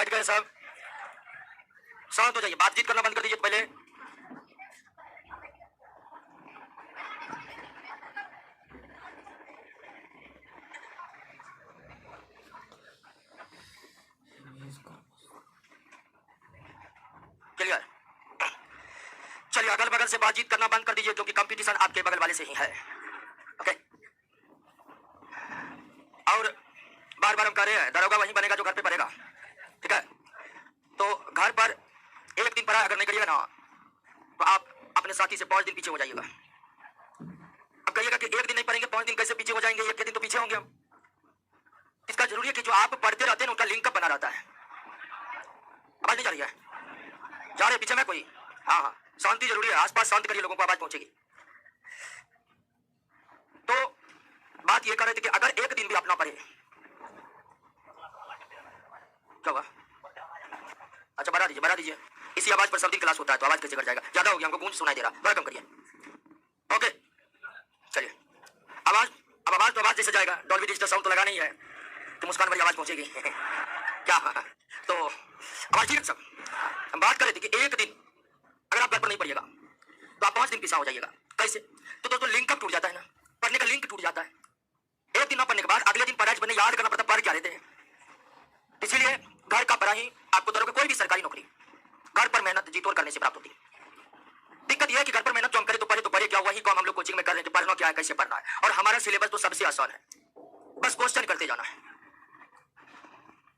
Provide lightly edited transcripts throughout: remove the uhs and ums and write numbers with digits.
बैठ गए सब, शांत हो जाइए, बातचीत करना बंद कर दीजिए पहले। क्लियर? चलिए अगल बगल से बातचीत करना बंद कर दीजिए क्योंकि कंपटीशन आपके बगल वाले से ही है। ओके, और बार बार हम कह रहे हैं दरोगा वहीं बनेगा जो घर पे पड़ेगा, ठीक है? तो घर पर एक दिन पढ़ाई अगर नहीं करिएगा ना तो आप अपने साथी से 5 दिन पीछे हो जाइएगा। अब कहिएगा कि एक दिन नहीं पढ़ेंगे 5 दिन कैसे पीछे हो जाएंगे, एक दिन तो पीछे होंगे हम। इसका जरूरी है कि जो आप पढ़ते रहते हैं उनका लिंकअप बना रहता है। आवाज नहीं जा रही है? जा रहे पीछे में कोई? हाँ हाँ, शांति जरूरी है, आसपास शांत करिए, लोगों को आवाज पहुंचेगी। तो बात ये कर रहे थे कि अगर एक दिन भी अपना पढ़े, क्या हुआ? अच्छा बढ़ा दीजिए, इसी आवाज पर सब दिन क्लास होता है तो आवाज कैसे कर जाएगा? ज्यादा हो गया, हमको गूंज सुनाई दे रहा, थोड़ा कम करिए। ओके चलिए, आवाज, अब आवाज तो आवाज जैसे जाएगा, डॉल्बी डिजिटल साउंड तो लगाना ही है तो मुस्कान वाली आवाज पहुंचेगी क्या? तो आवाज ठीक है सब। हम बात कर रहे थे कि एक दिन अगर आप घर पर नहीं पढ़िएगा तो आप 5 दिन पीछा हो जाइएगा। कैसे? तो दोस्तों लिंक टूट जाता है ना, पढ़ने का लिंक टूट जाता है। एक दिन ना पढ़ने के बाद अगले दिन पढ़ाई बने याद करना पड़ता पढ़ क्या लेते हैं। इसीलिए घर का पढ़ाई आपको दरोगे कोई भी सरकारी नौकरी घर पर मेहनत जी तोड़ करने से प्राप्त होती है। दिक्कत यह है कि घर पर मेहनत जो हम करें तो पढ़े क्या, वही काम हम लोग कोचिंग में कर रहे हैं, पढ़ना क्या है, कैसे पढ़ना है। और हमारा सिलेबस तो सबसे आसान है, बस क्वेश्चन करते जाना है।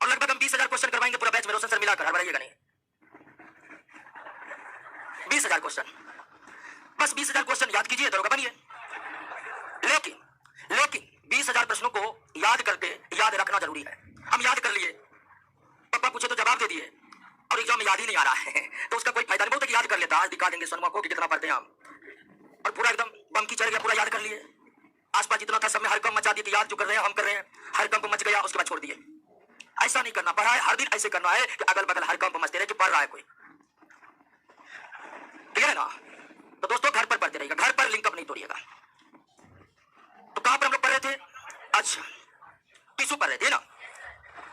और लगभग हम 20,000 क्वेश्चन करवाएंगे पूरा बैच में, रोशन सर मिलाकर, हड़बड़ाइएगा नहीं। 20,000 क्वेश्चन, बस 20,000 क्वेश्चन याद कीजिए, दरोगा बनिए। लेकिन 20,000 प्रश्नों को याद करके याद रखना जरूरी है। हम याद कर लिए, पापा पूछे तो जवाब दे दिए और एग्जाम में याद ही नहीं आ रहा है तो उसका कोई फायदा नहीं। बहुत याद कर लेता, आज दिखा देंगे सोनमा को कि कितना पढ़ते हैं हम, और पूरा एकदम बम की चढ़ गया, पूरा याद कर लिए। आसपास जितना था सब में हरकम मचा दिया कि याद जो कर रहे हैं हम कर रहे हैं, हरकम मच गया, उसके बाद छोड़ दिए। ऐसा नहीं करना, पढ़ा है हर दिन ऐसे करना है कि अगल बगल हरकम मचते रहे कि पढ़ रहा है कोई, ठीक है ना? तो दोस्तों घर पर पढ़ते रहिएगा, घर पर लिंकअप नहीं तोड़िएगा। तो कहां पर हम लोग पढ़ रहे थे? अच्छा, टिश्यू पढ़ रहे थे ना,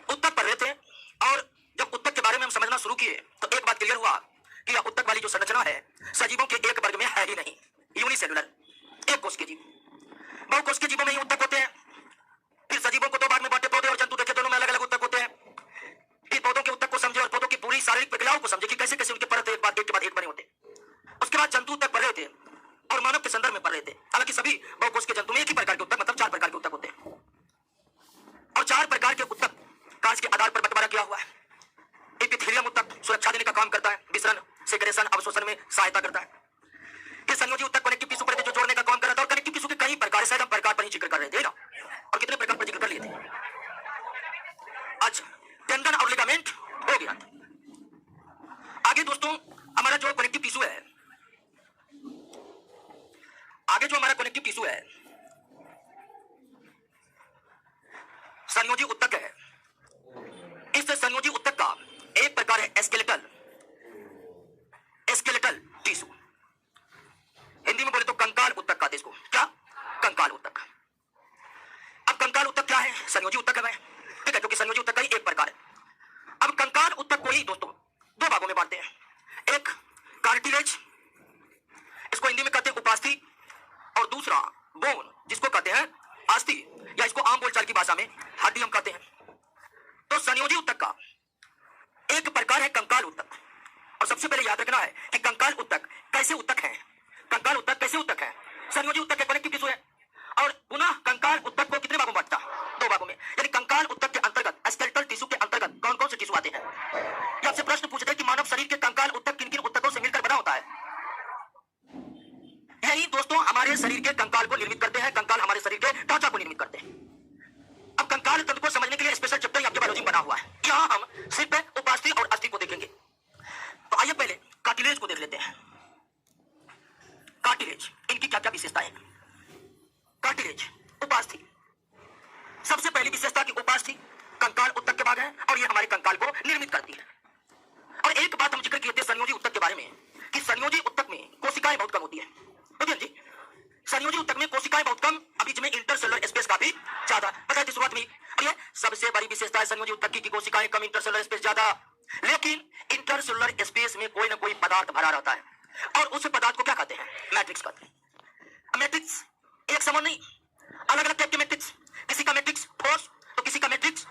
उत्तक पढ़ रहे थे। और जब उत्तक के बारे में हम समझना शुरू किए तो एक बात क्लियर हुआ कि यह उत्तक वाली जो संरचना है सजीवों के एक वर्ग में है ही नहीं, यूनिसेलुलर, एक कोश के जीव। बहुकोश के जीवों में ही उत्तक होते हैं। फिर सजीवों को 2 भाग में बांटे, पौधे और जंतु देखे, दोनों में अलग अलग उत्तक होते हैं। फिर पौधों के उत्तक को समझे और पौधों की पूरी शारीरिक प्रक्रियाओं को समझे कि कैसे कैसे उनके परत एक के बाद एक बने होते। उसके बाद जंतु उत्तक पढ़ रहे थे और मानव के संदर्भ में पढ़ रहे थे। हालांकि सभी बहुकोश के जंतु में एक ही प्रकार के उत्तक, मतलब 4 प्रकार के उत्तक होते हैं और 4 प्रकार के उत्तक कांच के आधार पर बंटवारा किया हुआ है। एपिथेलियम उत्तक सुरक्षा देने का काम करता है, विसरण, सेक्रेशन, अवशोषण में सहायता करता है। फिर संयोजी उत्तक कनेक्टिव टिश्यू पर जो जोड़ने का काम कर रहा था। और कनेक्टिव टिश्यू के कई प्रकार, शायद हम प्रकार पर ही जिक्र कर रहे थे ना, और कितने प्रकार पर जिक्र कर लिए थे। अच्छा, टेंडन और लिगामेंट हो गया। आगे दोस्तों हमारा जो कनेक्टिव टिश्यू है, आगे जो हमारा कनेक्टिव टिश्यू है संयोजी उत्तक है। इस संयोजी उत्तक का एक प्रकार है स्केलेटल टिश्यू, हिंदी में बोले तो कंकाल उत्तक कहते इसको। क्या? कंकाल उत्तक। अब कंकाल उत्तक क्या है? संयोजी उत्तक है, ठीक है, क्योंकि संयोजी उत्तक का ही एक प्रकार है। अब कंकाल उत्तक को ही दोस्तों 2 भागों में बांटते हैं। एक कार्टिलेज, इसको हिंदी में कहते हैं उपास्थि, और दूसरा बोन, जिसको कहते हैं अस्थि, या इसको आम बोलचाल की भाषा में हड्डी हम कहते हैं। तो संयोजी उत्तक का एक प्रकार है कंकाल उत्तक। और सबसे पहले याद रखना है कि कंकाल उत्तक कैसे उत्तक है। कंकाल उत्तक कैसे उत्तक है? संयोजी उत्तक के कनेक्टिव टिश्यू है। और पुनः कंकाल उत्तक को कितने भागों में बांटता? 2 भागों में। यानी कंकाल उत्तक के अंतर्गत, स्केलेटल टिश्यू के अंतर्गत कौन कौन से टिश्यू आते हैं? ये आपसे प्रश्न पूछते हैं कि मानव शरीर के कंकाल उत्तक किन किन उत्तकों से मिलकर बना होता है। यही दोस्तों हमारे शरीर के कंकाल को निर्मित करते हैं, कंकाल हमारे शरीर के ढांचा को निर्मित करते हैं। अब कंकाल तंत्र को समझने के लिए स्पेशल चैप्टर आपके बायोलॉजी में बना हुआ है। यहाँ हम सिर्फ उपास्थि और अस्थि को देखेंगे। तो आइए पहले कार्टिलेज को देख लेते हैं। कार्टिलेज, इनकी क्या क्या विशेषताएं? कार्टिलेज, उपास्थि। सबसे पहली विशेषता की उपास्थि कंकाल उत्तक के भाग है और ये हमारे कंकाल को निर्मित करती है। और एक बात हम जिक्र किए थे संयोजी उत्तक के बारे में कि संयोजी उत्तक में कोशिकाएं बहुत कम होती है। जी, संयोजी उत्तक में कोशिकाएं बहुत कम, बीच में इंटरसेलुलर स्पेस काफी ज्यादा। बताया थी शुरुआत में। और ये सबसे बड़ी विशेषता है संयोजी ऊतक की कोशिकाएं कम, इंटरसेलुलर स्पेस ज्यादा, लेकिन इंटरसेलुलर स्पेस में कोई ना कोई पदार्थ भरा रहता है और उस पदार्थ को क्या कहते हैं? मैट्रिक्स कहते हैं। मैट्रिक्स एक समान नहीं, अलग अलग टाइप के मैट्रिक्स, किसी का मैट्रिक्स ठोस तो किसी का मैट्रिक्स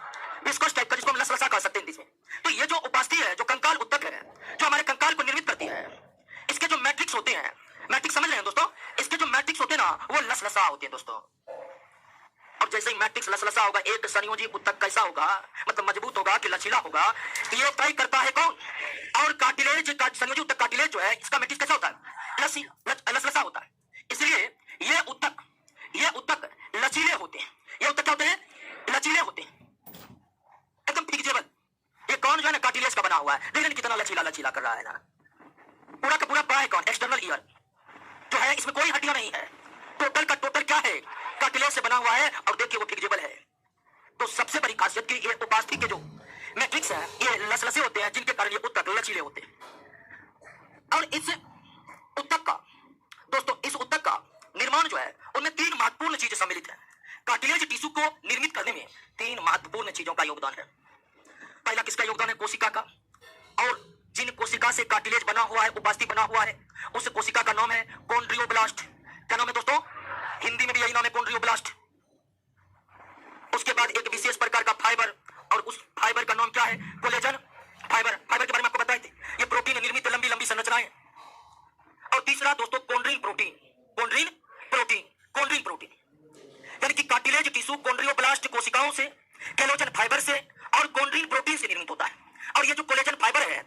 विस्कोस टाइप का, जिसको हम लसलसा कह सकते हैं हिंदी में। तो ये जो उपास्थि है, जो कंकाल ऊतक है, जो हमारे कंकाल को निर्मित करती है, इसके जो मैट्रिक्स होते हैं, मैट्रिक्स समझ रहे हैं दोस्तों, इसके जो मैट्रिक्स होते हैं ना वो लसलसा होते हैं दोस्तों। और जैसे ही मैट्रिक्स लसलसा होगा, एक संयोजी ऊतक कैसा होगा, मतलब मजबूत होगा कि लचीला होगा, ये तय करता है कौन? और कार्टिलेज का संयोजी ऊतक, कार्टिलेज जो है इसका मैट्रिक्स कैसा होता है? लसलसा होता है। इसलिए ये ऊतक लचीले होते हैं। ये ऊतक क्या होते हैं? लचीले होते हैं, एकदम फिक्सेबल। ये कौन जो है ना कार्टिलेज का बना हुआ है, देखिए कितना लचीला लचीला कर रहा है ना। पूरा का पूरा बाय कौन? एक्सटर्नल ईयर जो है, इसमें कोई हड्डियां नहीं है, टोटल का टोटल क्या है? कार्टिलेज से बना हुआ है। और देखिए वो फिक्सेबल है। तो सबसे बड़ी खासियत की ये उपास्थि के जो मैट्रिक्स है ये लसलसे होते हैं, जिनके कारण ये ऊतक लचीले होते हैं। और इस ऊतक का दोस्तों, इस ऊतक का निर्माण जो है उनमें 3 महत्वपूर्ण चीजें सम्मिलित है। कार्टिलेज टिश्यू को निर्मित करने में 3 महत्वपूर्ण चीजों का योगदान है। पहला किसका योगदान है? कोशिका का। और जिन कोशिका से कार्टिलेज बना हुआ है, उपास्थि बना हुआ है, उस कोशिका का नाम है कॉन्ड्रियोब्लास्ट। क्या नाम है दोस्तों? हिंदी में भी यही नाम है, कॉन्ड्रियोब्लास्ट। उसके बाद एक विशेष प्रकार का फाइबर, और उस फाइबर का नाम क्या है? Collagen fibre. फाइबर के बारे में आपको बताए थे, ये प्रोटीन निर्मित लंबी लंबी संरचनाएं। और तीसरा दोस्तों chondrin protein. Chondrin protein, chondrin protein यानी कि कार्टिलेज टिश्यू कॉन्ड्रियोब्लास्ट कोशिकाओं से, कोलेजन फाइबर से और कॉन्ड्रिन प्रोटीन से निर्मित होता है। और ये जो कोलेजन फाइबर है,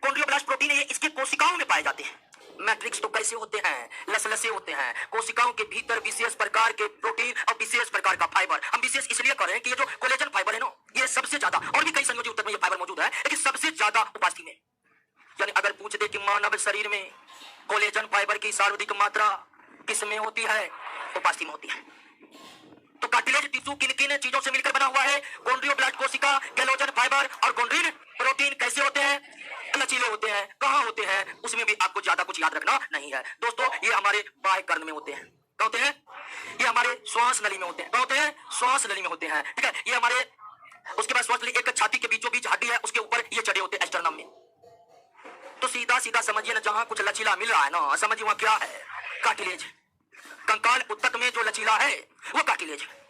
कॉन्ड्रियोब्लास्ट प्रोटीन है, ये इसके कोशिकाओं में पाए जाते हैं। मैट्रिक्स तो कैसे होते हैं? लसलसे होते हैं। कोशिकाओं के भीतर विशेष प्रकार के प्रोटीन और विशेष प्रकार का फाइबर। हम विशेष इसलिए कर रहे हैं कि ये जो कोलेजन फाइबर है ना, ये सबसे ज्यादा, और भी कई संयोजी ऊतक में ये फाइबर मौजूद है, लेकिन सबसे ज्यादा उपास्थि में। यानी अगर पूछ दे कि मानव शरीर में कोलेजन फाइबर की सर्वाधिक मात्रा किस में होती है? उपास्थि में होती है। तो कार्टिलेज टिश्यू किन किन चीजों से मिलकर बना हुआ है? कॉन्ड्रियोब्लास्ट कोशिका, कोलेजन फाइबर और कॉन्ड्रिन प्रोटीन। कैसे होते हैं? लचीले होते हैं। कहां होते हैं? उसमें भी आपको ज्यादा कुछ याद रखना नहीं है दोस्तों। ये हमारे बाह्य कर्ण में होते हैं। क्या होते हैं? ये हमारे श्वास नली में होते हैं। क्या होते हैं? श्वास नली में होते हैं, ठीक है। ये हमारे, उसके बाद श्वास नली, एक छाती के बीचों बीच हड्डी है, उसके ऊपर ये चढ़े होते हैं एस्टर्नम में। तो सीधा सीधा समझिए ना, जहां कुछ लचीला मिल रहा है ना, समझिए वहां क्या है? कार्टिलेज। कंकाल ऊतक में जो लचीला है वो कार्टिलेज है।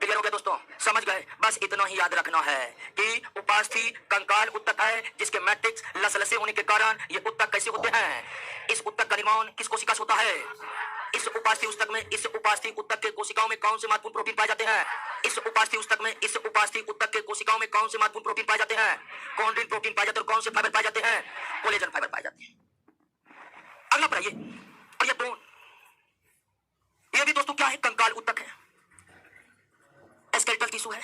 क्लियर हो गया दोस्तों? समझ गए? बस इतना ही याद रखना है कि उपास्थि कंकाल ऊतक है, जिसके मैट्रिक्स लसलसे होने के कारण ये ऊतक कैसे होते हैं? इस ऊतक का निर्माण किस कोशिका से होता है? इस उपास्थि ऊतक में, इस उपास्थि ऊतक के कोशिकाओं में कौन से महत्वपूर्ण प्रोटीन पाए जाते हैं? इस उपास्थि ऊतक में, इस उपास्थि ऊतक के कोशिकाओं में कौन से महत्वपूर्ण प्रोटीन पाए जाते हैं? कॉन्ड्रिन प्रोटीन पाए जाते हैं। और कौन से फाइबर पाए जाते हैं? कोलेजन फाइबर पाए जाते हैं। अगला पढ़िए। और ये बोन, ये भी दोस्तों क्या है? कंकाल ऊतक है, स्केलेटल टिश्यू है।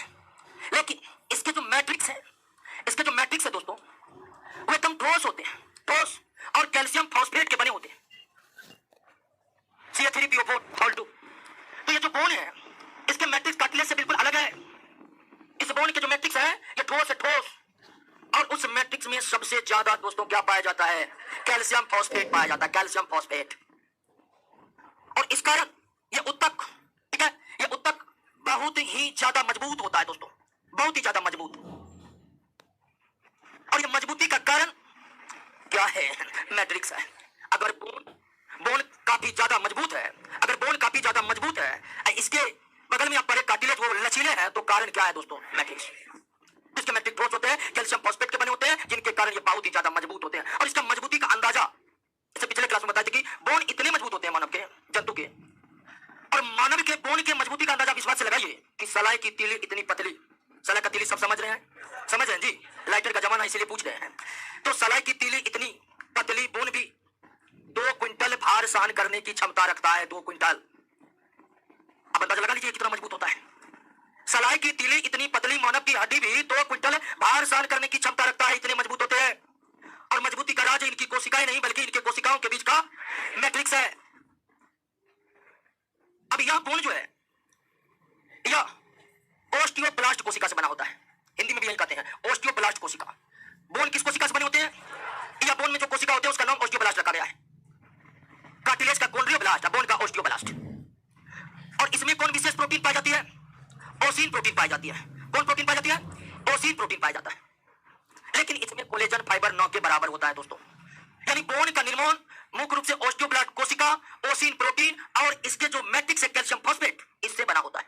लेकिन इसके जो मैट्रिक्स है, इसके जो मैट्रिक्स है दोस्तों, वो एकदम ठोस होते हैं, ठोस और कैल्शियम फॉस्फेट के बने होते हैं, CH3PO4 2। तो ये जो बोन है, इसके मैट्रिक्स कार्टिलेज से बिल्कुल अलग है। इस बोन के जो मैट्रिक्स है ये ठोस है, ठोस। और उस मैट्रिक्स में सबसे ज्यादा दोस्तों क्या पाया जाता है? कैल्शियम फॉस्फेट पाया जाता है, कैल्शियम फॉस्फेट। और इस कारण ये ऊतक, ठीक है, ये ऊतक बहुत ही ज्यादा मजबूत होता है दोस्तों, बहुत ही ज्यादा मजबूत। और ये मजबूती का कारण क्या है? मैट्रिक्स है। अगर बोन काफी ज्यादा मजबूत है, अगर बोन काफी ज्यादा मजबूत है, इसके बगल में आप पढ़े कार्टिलेज वो लचीले हैं, तो कारण क्या है दोस्तों? मैट्रिक्स। इसके मैट्रिक्स ठोस होते हैं, कैल्शियम फॉस्फेट के बने होते हैं, जिनके कारण ये बहुत ही ज्यादा मजबूत होते हैं। और इसका मजबूती का अंदाजा इसे पिछले क्लास में बताया था कि बोन इतने मजबूत होते हैं मानव के, जंतु के, और मानव के बोन के मजबूती का अंदाजा इस बात से लगाइए कि सलाई की तीली इतनी पतली। सलाई का तीली सब समझ रहे हैं? समझ रहे हैं जी? लाइटर का जमाना इसीलिए पूछ रहे हैं। तो सलाई की तीली इतनी पतली बोन भी 2 क्विंटल भार सहन करने की क्षमता रखता है। 2 क्विंटल। अब अंदाजा लगा लीजिए कितना मजबूत होता है। सलाई की तीली इतनी पतली मानव की हड्डी भी 2 क्विंटल भार सहन करने की क्षमता रखता है, इतने मजबूत होते हैं। और मजबूती का राज इनकी कोशिकाएं नहीं, बल्कि इनके कोशिकाओं के बीच का मैट्रिक्स है। अब यह बोन जो है, यह ओस्टियोब्लास्ट कोशिका से बना होता है। हिंदी में भी यही कहते हैं, ओस्टियोब्लास्ट कोशिका। बोन किस कोशिका से बने होते हैं? यह बोन में जो कोशिका होते हैं उसका नाम ओस्टियोब्लास्ट रखा गया है। कार्टिलेज का कॉन्ड्रियोब्लास्ट, बोन का ओस्टियोब्लास्ट। और इसमें कौन विशेष प्रोटीन पाई जाती है? ओसिन प्रोटीन पाई जाती है। कौन प्रोटीन पाई जाती है? ओसीन प्रोटीन पाया जाता है। लेकिन इसमें कोलेजन फाइबर 9 के बराबर होता है दोस्तों। यानी बोन का निर्माण मुख्य रूप से ऑस्टियोब्लास्ट कोशिका, ओसीन प्रोटीन और इसके जो मैट्रिक्स है कैल्शियम फॉस्फेट, इससे बना होता है।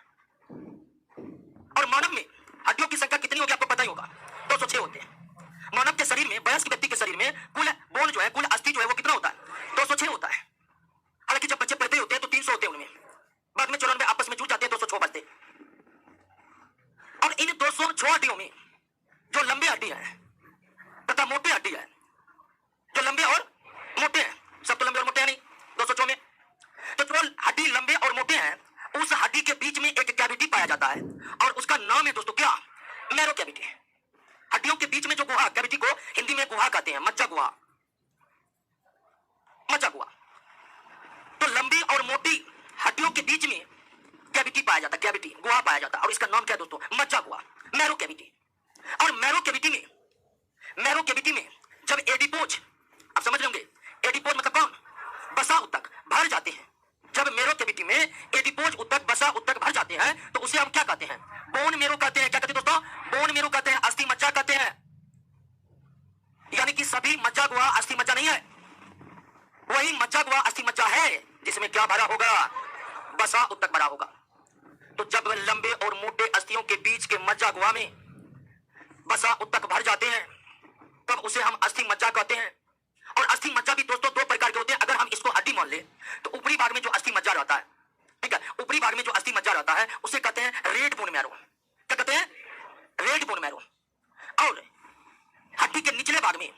और मानव में हड्डियों की संख्या कितनी होगी आपको पता ही होगा, 206 होते हैं। मानव के शरीर में, वयस्क व्यक्ति के शरीर में कुल बोन जो है, कुल अस्थि जो है वो कितना होता है? 206 होता है। हालांकि जब बच्चे पैदा होते हैं तो 300 होते हैं उनमें, बाद में 94 आपस में जुड़ जाते हैं, 206 बचते। और इन 206 हड्डियों में जो लंबी हड्डी है तथा मोटी हड्डी है, जो लंबे और मोटे हैं, सब तो लंबे और मोटे हैं नहीं 206 में, तो जो हड्डी लंबे और मोटे हैं उस हड्डी के बीच में एक कैविटी पाया जाता है और उसका नाम है दोस्तों क्या? Marrow cavity. हड्डियों के बीच में जो गुहा, कैविटी को हिंदी में गुहा कहते हैं, मज्जा गुहा, मज्जा गुहा। तो लंबी और मोटी हड्डियों के बीच में कैविटी पाया जाता है, कैविटी गुहा पाया जाता है और इसका नाम क्या है दोस्तों? मज्जा गुहा, मैरो कैविटी। और मैरो कैविटी में जब एडिपोज, आप समझ लेंगे, एडिपोज मतलब कौन? बसा उत्तक भर जाते हैं। जब मैरो कैविटी में एडिपोज उत्तक, बसा उत्तक भर जाते हैं तो उसे हम क्या कहते हैं? बोन मैरो कहते हैं। क्या कहते हैं दोस्तों? बोन मैरो कहते हैं, अस्थि मज्जा कहते हैं। यानी कि सभी मज्जा गुहा अस्थि मज्जा नहीं है, वही मज्जा गुहा अस्थि मज्जा है जिसमें क्या भरा होगा? बसा उत्तक भरा होगा। तो जब लंबे और मोटे अस्थियों के बीच के मज्जा गुहा में बसा उत्तक भर जाते हैं तब उसे हम अस्थि मज्जा कहते हैं। और अस्थि मज्जा भी दोस्तों दो प्रकार के होते हैं। अगर हम इसको हड्डी मान ले तो ऊपरी भाग में जो अस्थि मज्जा रहता है, ठीक है, ऊपरी भाग में जो अस्थि मज्जा रहता है उसे कहते हैं रेड बोन मैरो। क्या कहते हैं? Red bone marrow. और हड्डी के निचले भाग में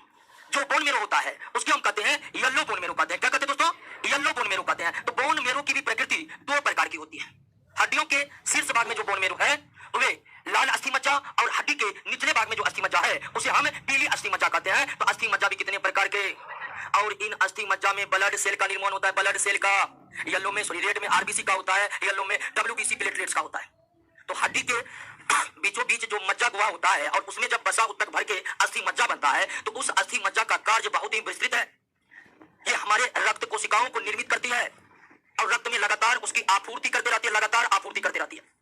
जो बोन मैरो होता है उसके हम कहते हैं येलो बोन मैरो कहते हैं। क्या कहते हैं दोस्तों? येलो बोन मैरो कहते हैं। तो बोन मैरो की भी प्रकृति दो प्रकार की होती है। हड्डियों के शीर्ष भाग में जो बोन मैरो है वे लाल अस्थि मज्जा, और हड्डी के निचले भाग में जो अस्थि मज्जा है उसे हम पीली अस्थि मज्जा कहते हैं। तो अस्थि मज्जा भी कितने प्रकार के, और इन अस्थि मज्जा में ब्लड सेल का निर्माण होता है। ब्लड सेल का, येलो में, सॉरी, रेड में आरबीसी का होता है, येलो में डब्ल्यूबीसी प्लेटलेट्स का होता है। तो हड्डी के बीचों बीच जो मज्जा गुहा होता है और उसमें जब बसा उत्तक भर के अस्थि मज्जा बनता है तो उस अस्थि मज्जा का कार्य बहुत ही विस्तृत है। ये हमारे रक्त कोशिकाओं को निर्मित करती है और रक्त में लगातार उसकी आपूर्ति करते रहती है, लगातार आपूर्ति करती रहती है।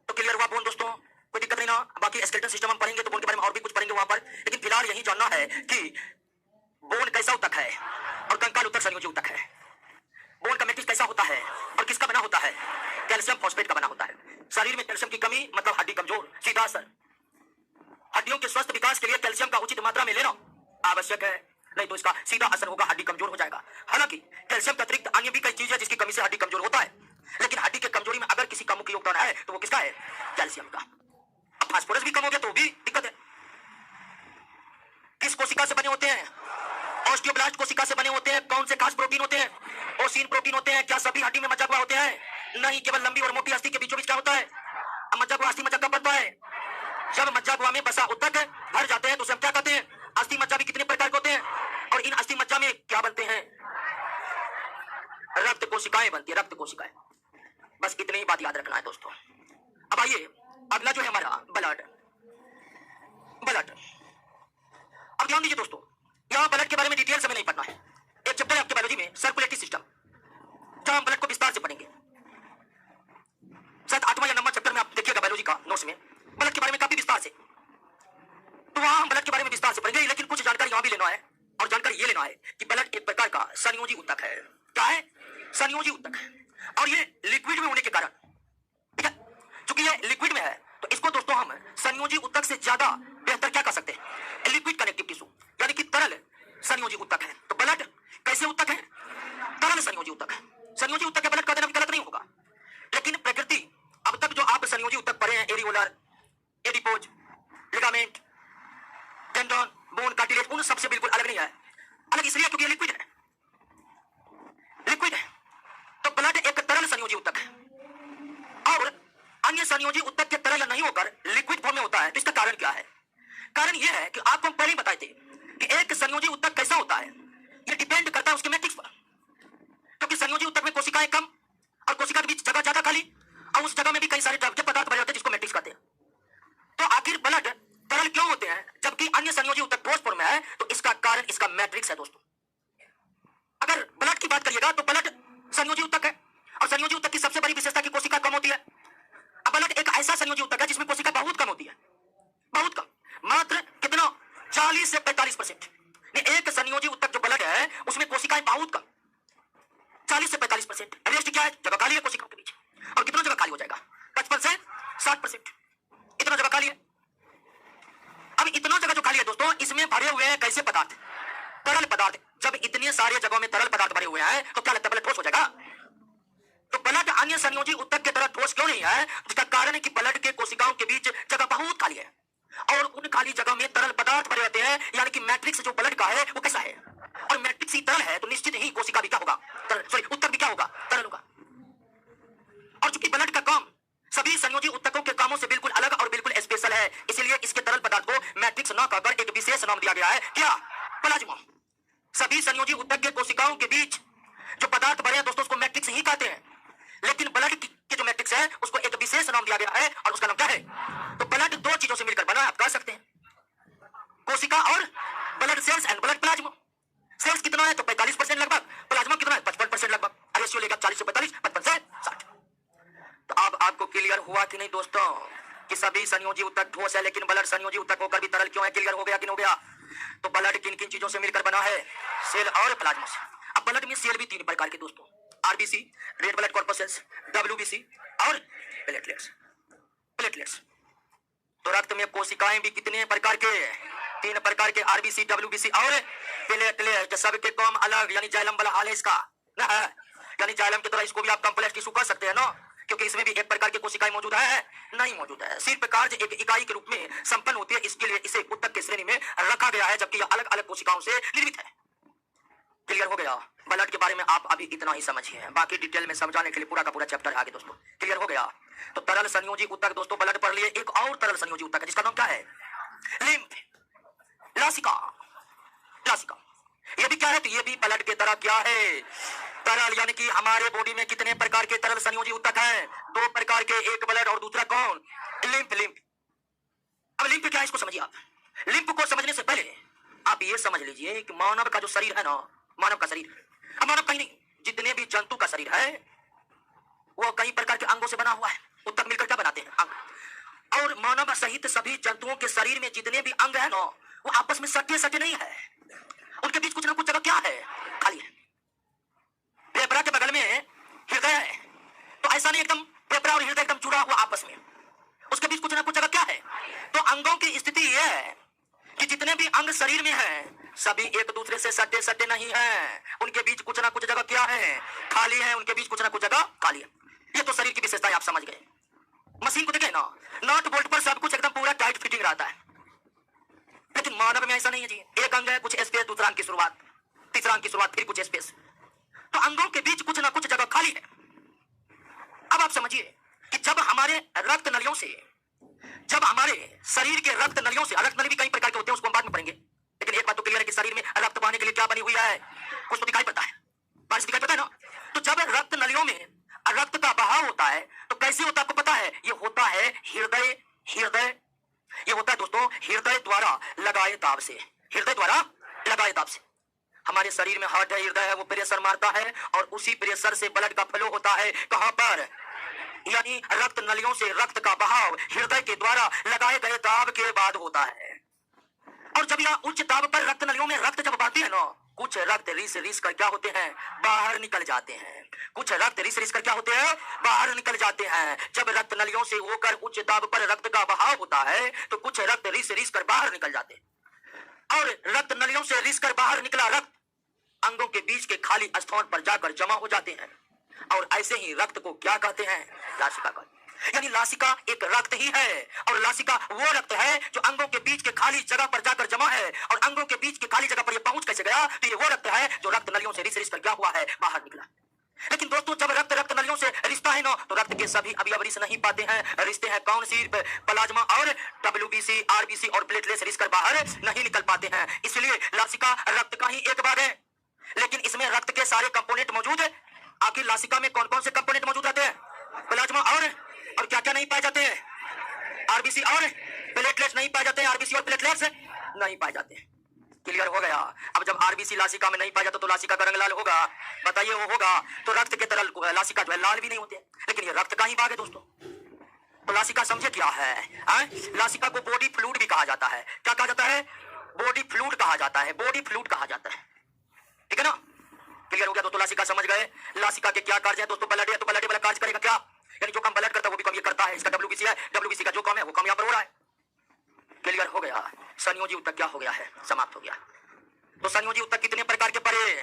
तो क्लियर हुआ बोन दोस्तों? कोई दिक्कत नहीं ना? बाकी स्केलेटन सिस्टम हम पढ़ेंगे तो बोन के बारे में और भी कुछ पढ़ेंगे वहां पर, लेकिन फिलहाल यही जानना है कि बोन कैसा उत्तक है और कंकाल उत्तक संयोजी उत्तक है। बोन का मैट्रिक्स कैसा होता है और किसका बना होता है? कैल्शियम फॉस्फेट का बना होता है। शरीर में कैल्शियम की कमी मतलब हड्डी कमजोर, सीधा असर। हड्डियों के स्वस्थ विकास के लिए कैल्शियम का उचित मात्रा में लेना आवश्यक है, नहीं तो इसका सीधा असर होगा, हड्डी कमजोर हो जाएगा। हालांकि कैल्शियम के अतिरिक्त अन्य भी कई चीजें हैं जिसकी कमी से हड्डी कमजोर होता है, लेकिन हड्डी के कमजोरी में अगर किसी का मुख्य योगदान है तो वो किसका है? कैल्शियम का। अब फास्फोरस भी कम हो गया तो भी दिक्कत है। किस कोशिका से बने होते हैं? ऑस्टियोब्लास्ट कोशिका से बने होते हैं। कौन से खास प्रोटीन होते हैं? ओसीन प्रोटीन होते हैं। क्या सभी हड्डी में मज्जा गुहा होते हैं? नहीं, केवल लंबी और मोटी अस्थि के बीचों बीच क्या होता है? अब मज्जा गुहा, अस्थि मज्जा कब बनता है? जब मज्जा गुहा में बसा उत्तक भर जाते हैं तो उसे हम क्या कहते हैं? अस्थि मज्जा भी कितने प्रकार के होते हैं और इन अस्थि मज्जा में क्या बनते हैं? रक्त कोशिकाएं बनती है, रक्त कोशिकाएं। बस इतनी ही बात याद रखना है दोस्तों। अब आइए अगला जो है हमारा ब्लड। ब्लड, अब ध्यान दीजिए दोस्तों, यहां ब्लड के बारे में डिटेल से हमें नहीं पढ़ना है। एक चैप्टर है आपके बायोलॉजी में, सर्कुलेटरी सिस्टम, जहां हम ब्लड को विस्तार से पढ़ेंगे। शायद 8वां या 9वां चैप्टर में आप देखिएगा बायोलॉजी का नोट्स में ब्लड के बारे में काफी विस्तार से। तो वहां हम ब्लड के बारे में विस्तार से पढ़ेंगे, लेकिन कुछ जानकारी यहां भी लेना है। और जानकारी ये लेना है कि ब्लड एक प्रकार का संयोजी उत्तक है। क्या है? संयोजी उत्तक है। और ये लिक्विड में होने के कारण, ठीक है, चूंकि ये लिक्विड में है तो इसको दोस्तों हम संयोजी उत्तक से ज्यादा बेहतर क्या कर सकते हैं? लिक्विड कनेक्टिव टिश्यू, यानी कि तरल संयोजी उत्तक है। तो ब्लड कैसे उत्तक है? तरल संयोजी उत्तक है। संयोजी उत्तक के ब्लड का देना भी गलत नहीं होगा, लेकिन प्रकृति अब तक जो आप संयोजी उत्तक पढ़े हैं, areolar, adipose, ligament, tendon, bone, cartilage, उन सबसे बिल्कुल अलग नहीं है। अलग इसलिए क्योंकि ये लिक्विड है, लिक्विड है। तो ब्लड एक तरल संयोजी उत्तक है और अन्य संयोजी उत्तक के तरल नहीं होकर लिक्विड फॉर्म में होता है। तो इसका कारण क्या है? कारण यह है कि आपको हम पहले ही बताए थे कि एक संयोजी उत्तक कैसा होता है, यह डिपेंड करता है उसके मैट्रिक्स पर। क्योंकि संयोजी उत्तक में कोशिकाएं कम और कोशिका के बीच जगह ज्यादा खाली, और उस जगह में भी कई सारे द्रव्य पदार्थ भरे होते हैं जिसको मैट्रिक्स कहते हैं। तो आखिर ब्लड तरल क्यों होते हैं जबकि अन्य संयोजी उत्तक ठोस फॉर्म में है? तो इसका कारण इसका मैट्रिक्स है दोस्तों। अगर ब्लड की बात करिएगा तो ब्लड संयोजी उत्तक है और संयोजी उत्तक की सबसे बड़ी विशेषता की कोशिका कम होती है। अब ब्लड एक ऐसा संयोजी उत्तक है जिसमें कोशिका बहुत 40 से 45%। एक संयोजी उत्तक जो ब्लड है उसमें कोशिकाएं बहुत कम, 40 से 45%। रेस्ट क्या है? जगह खाली है कोशिकाओं के बीच। और कितना जगह खाली हो जाएगा? 55 से 60%। इतना जगह खाली है। अब इतना जगह जो खाली है दोस्तों, इसमें भरे हुए हैं कैसे पदार्थ? तरल पदार्थ। जब इतने सारे जगहों में तरल पदार्थ भरे हुए हैं तो क्या लगता है? ब्लड ठोस हो जाएगा। तो ब्लड अन्य संयोजी उत्तक की तरह ठोस क्यों नहीं है? जिसका कारण है कि ब्लड के कोशिकाओं के बीच जगह बहुत खाली है और उन खाली जगह में तरल पदार्थ भरे रहते हैं। यानी कि मैट्रिक्स जो ब्लड का है वो कैसा है? और मैट्रिक्स ही तरल है तो निश्चित ही कोशिका भी क्या होगा? सॉरी, उत्तक भी क्या होगा? तरल होगा। और चूंकि ब्लड का काम सभी संयोजी उत्तकों के कामों से बिल्कुल अलग और बिल्कुल स्पेशल है, इसलिए इसके तरल पदार्थ को मैट्रिक्स न कहकर एक विशेष नाम दिया गया है। क्या? प्लाज्मा। सभी संयोजी उत्तक के कोशिकाओं के बीच जो पदार्थ भरे हैं दोस्तों उसको मैट्रिक्स ही कहते हैं, लेकिन ब्लड के जो मैट्रिक्स है उसको एक विशेष नाम दिया गया है और उसका नाम क्या है? तो ब्लड दो चीजों से मिलकर बना है, आप कह सकते हैं, कोशिका और blood cells and blood plasma. Cells कितना है? तो 45% लगभग। प्लाज्मा कितना है? 55% लगभग। रेशियो लेगा 40 से 45, 55 से 60। तो अब आपको क्लियर हुआ कि नहीं दोस्तों कि सभी संयोजी उत्तक ठोस है लेकिन ब्लड संयोजी उत्तक होकर भी तरल क्यों है? क्लियर हो गया कि नहीं हो गया? तो ब्लड किन किन चीजों से मिलकर बना है? सेल और प्लाज्मा से। अब ब्लड में सेल भी तीन प्रकार के दोस्तों, RBC, red blood corpuscles, WBC और प्लेटलेट्स। प्लेटलेट्स। तो रक्त में कोशिकाएं भी कितने प्रकार के? तीन प्रकार के, आरबीसी, डब्ल्यूबीसी और प्लेटलेट। सबके काम अलग, यानी जाइलम वाला हाल है इसका ना, यानी जाइलम की तरह इसको भी आप कॉम्प्लेक्स टिश्यू कह सकते हैं ना, क्योंकि इसमें भी एक प्रकार की कोशिकाएं मौजूद है? नहीं मौजूद है। सिर्फ कार्य एक इकाई के रूप में संपन्न होती है, इसके लिए इसे उत्तक की श्रेणी में रखा गया है, जबकि यह अलग अलग कोशिकाओं से निर्मित है। क्लियर हो गया? ब्लड के बारे में आप अभी इतना ही समझिए, बाकी डिटेल में समझाने के लिए पूरा का पूरा चैप्टर है आगे दोस्तों। क्लियर हो गया? तो तरल संयोजी उत्तक दोस्तों, ब्लड पर लिए एक और तरल संयोजी उत्तक है जिसका नाम क्या है? लिम्फ, लासिका। लासिका ये भी क्या है? तो ये भी ब्लड की तरह क्या है? तरल। यानी कि हमारे बॉडी में कितने प्रकार के तरल संयोजी उत्तक हैं? दो प्रकार के, एक ब्लड और दूसरा कौन? लिम्फ। लिम्फ। अब लिम्फ क्या है इसको समझिए आप। लिम्फ को समझने से पहले आप ये समझ लीजिए कि मानव का जो शरीर है ना, मानव का शरीर, अब मानव कहीं नहीं, जितने भी जंतु का शरीर है वो कई प्रकार के अंगों से बना हुआ है। उत्तक मिलकर क्या बनाते हैं? अंग। और मानव सहित सभी जंतुओं के शरीर में जितने भी अंग है ना वो आपस में सटे सटे नहीं है, उनके बीच कुछ ना कुछ जगह क्या है? खाली है। फेफड़ा के बगल में हृदय है, तो ऐसा नहीं एकदम फेफड़ा और हृदय एकदम जुड़ा हुआ आपस में, उसके बीच कुछ ना कुछ जगह क्या है? तो अंगों की स्थिति यह है कि जितने भी अंग शरीर में हैं सभी एक दूसरे से सटे सटे नहीं हैं, उनके बीच कुछ ना कुछ जगह क्या है? खाली है। उनके बीच कुछ ना कुछ जगह खाली है। ये तो शरीर की विशेषता आप समझ गए। मशीन को देखें ना, नट बोल्ट पर सब कुछ एकदम पूरा टाइट फिटिंग रहता है, लेकिन मानव में ऐसा नहीं है जी। एक अंग है, कुछ स्पेस, दूसरा अंग की शुरुआत, तीसरा अंग की शुरुआत, फिर कुछ स्पेस। तो अंगों के बीच कुछ ना कुछ जगह खाली है। अब आप समझिए कि जब हमारे रक्त नलियों से, जब हमारे शरीर के रक्त नलियों से, रक्त नली भी कई प्रकार के होते हैं, उसको हम बाद में पढ़ेंगे, लेकिन एक बात तो क्लियर है कि शरीर में रक्त बहाने के लिए क्या बनी हुई है? कुछ तो दिखाई पड़ता है, बारिश दिखाई पड़ता है ना। तो जब रक्त नलियों में रक्त का बहाव होता है तो कैसे होता है आपको पता है? ये होता है हृदय, हृदय, ये होता है दोस्तों हृदय द्वारा लगाए दाब से। हृदय द्वारा लगाए दाब से हमारे शरीर में हार्ट है, हृदय है, वो प्रेशर मारता है और उसी प्रेशर से ब्लड का फ्लो होता है। कहां पर? यानी रक्त नलियों से रक्त का बहाव हृदय के द्वारा लगाए गए दाब के बाद होता है। और जब यह उच्च दाब पर रक्त नलियों में रक्त जब बढ़ती है ना, कुछ रक्त रिस रिस कर क्या होते हैं? बाहर निकल जाते हैं। कुछ रक्त रिस रिस कर क्या होते हैं? बाहर निकल जाते हैं। जब रक्त नलियों से होकर उच्च दाब पर रक्त का बहाव होता है तो कुछ रक्त रिस रिस कर बाहर निकल जाते हैं। और रक्त नलियों से रिस कर बाहर निकला रक्त अंगों के बीच के खाली स्थान पर जाकर जमा हो जाते हैं, और ऐसे ही रक्त को क्या कहते हैं? लासिका कहते हैं। यानी लासिका एक रक्त ही है, और लासिका वो रक्त है जो अंगों के बीच के खाली जगह पर जाकर जमा है, और अंगों के बीच के खाली जगह पर ये पहुंच कैसे गया? तो ये वो रक्त है जो रक्त नलियों से रिस रिस कर क्या हुआ है? बाहर निकला। लेकिन दोस्तों जब रक्त नलियों से रिश्ता है ना, तो रक्त के सभी अवयव रिस नहीं पाते हैं। रिश्ते हैं कौन? सिर्फ प्लाज्मा और डब्ल्यूबीसी, आरबीसी और प्लेटलेट्स रिस कर बाहर नहीं निकल पाते हैं। इसलिए लासिका रक्त का ही एक भाग है, लेकिन इसमें रक्त के सारे कंपोनेंट मौजूद है। आखिर लासिका में कौन कौन से कंपोनेंट मौजूद रहते हैं? प्लाज्मा और क्या क्या नहीं पाए जाते हैं? आरबीसी और प्लेटलेट्स नहीं पाए जाते हैं। आरबीसी और प्लेटलेट्स नहीं पाए जाते हैं। क्लियर हो गया? अब जब आरबीसी लासिका में नहीं पाया जाता तो लासिका का रंग लाल होगा। बताइए वो होगा तो रक्त के तरल लासिका जो है लाल भी नहीं होते, लेकिन ये रक्त का ही भाग है दोस्तों। तो लासिका समझे क्या है? लासिका को बॉडी फ्लूइड भी कहा जाता है। क्या कहा जाता है? बॉडी फ्लूइड कहा जाता है, बॉडी फ्लूइड कहा जाता है। ठीक है ना, क्लियर हो गया दोस्तों? लासिका समझ गए? लासिका के क्या कार्य है दोस्तों? ब्लड है तो ब्लड वाला कार्य करेगा क्या, यानी जो काम ब्लड करता है वो भी काम ये करता है। इसका डब्ल्यूबीसी है, डब्ल्यूबीसी का जो काम है वो काम यहाँ पर हो रहा है। क्लियर हो गया? संयोजी उत्तक क्या हो गया है? समाप्त हो गया। तो संयोजी उत्तक कितने प्रकार के पढ़े?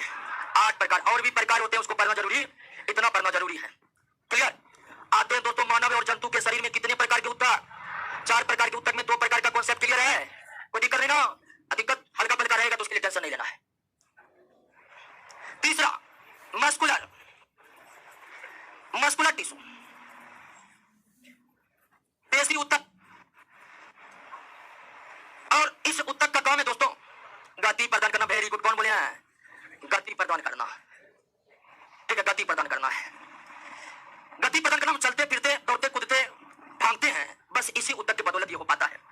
8 प्रकार। और भी प्रकार होते हैं, उसको पढ़ना जरूरी, इतना पढ़ना जरूरी है। क्लियर? आते हैं दोस्तों मानव और जंतु के शरीर में कितने प्रकार के उत्तक? 4 प्रकार के उत्तक में 2 प्रकार का कॉन्सेप्ट क्लियर है? कोई दिक्कत नहीं ना? दिक्कत हल्का फुल्का रहेगा तो उसके लिए टेंशन नहीं लेना है। तीसरा मस्कुलर, मस्कुलर टिश्यू, पेशी उत्तक। और इस उत्तक का काम है दोस्तों गति प्रदान करना। वेरी गुड, कौन बोले हैं? गति प्रदान करना। ठीक है, गति प्रदान करना है। गति प्रदान करना, हम चलते फिरते दौड़ते कूदते भागते हैं, बस इसी उत्तक के बदौलत ये हो पाता है।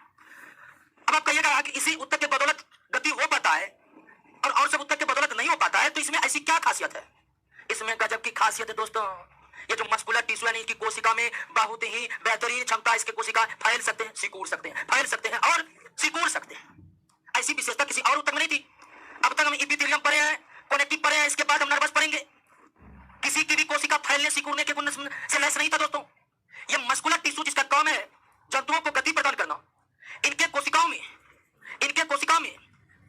अब आप कहिएगा कि इसी उत्तक के बदौलत गति हो पाता है और सब उत्तक के बदौलत नहीं हो पाता है, तो इसमें ऐसी क्या खासियत है? इसमें गजब की खासियत है दोस्तों। ये जो मस्कुलर टिश्यू है, इसकी कोशिका में बहुत ही बेहतरीन क्षमता, इसके कोशिका फैल सकते हैं, सिकुड़ सकते हैं, फैल सकते हैं और सिकुड़ सकते हैं। ऐसी विशेषता किसी और उत्तक में नहीं थी। अब तक हम इपिथेलियम पढ़े हैं, कनेक्टिव पढ़े हैं, इसके बाद हम नर्वस पढ़ेंगे। किसी की भी कोशिका फैलने सिकुड़ने के गुण से लैस नहीं था दोस्तों। ये मस्कुलर टिश्यू जिसका काम है जंतुओं को गति प्रदान करना, इनके कोशिकाओं में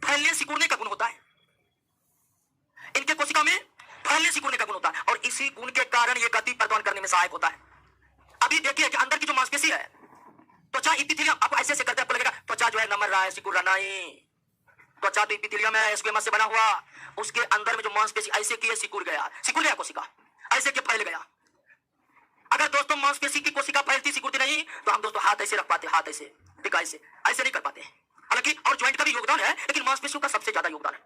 फैलने सिकुड़ने का गुण होता है। इनके कोशिका में फैलने सिकुड़ने का गुण होता है और इसी गुण के कारण ये गति प्रदान करने में सहायक होता है। अभी देखिए कि अंदर की जो मांसपेशी है, त्वचा इपिथेलियम, आपको ऐसे से करते आपको लगेगा त्वचा जो है नमर रहा है, सिकुड़ रहा नहीं। त्वचा तो इपिथेलियम है, स्क्वेमस से बना हुआ, उसके अंदर में जो मांसपेशी ऐसे की सिकुड़ गया कोशिका, ऐसे के फैल गया। अगर दोस्तों मांसपेशी की कोशिका फैलती सिकुड़ती नहीं तो हम दोस्तों हाथ ऐसे रख पाते, हाथ ऐसे, ठीक है, ऐसे नहीं कर पाते। हालांकि और ज्वाइंट का भी योगदान है, लेकिन मांसपेशियों का सबसे ज्यादा योगदान है।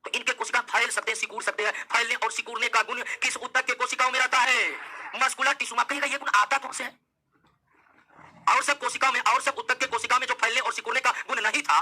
तो इनके कोशिका फैल सकते हैं, सिकुड़ सकते हैं। फैलने और सिकुड़ने का गुण किस उत्तक के कोशिकाओं में रहता है? मस्कुलर टिश्यू में। कहेगा ये गुण आता कौन से है? और सब कोशिकाओं में, और सब उत्तक के कोशिकाओं में जो फैलने और सिकुड़ने का गुण नहीं था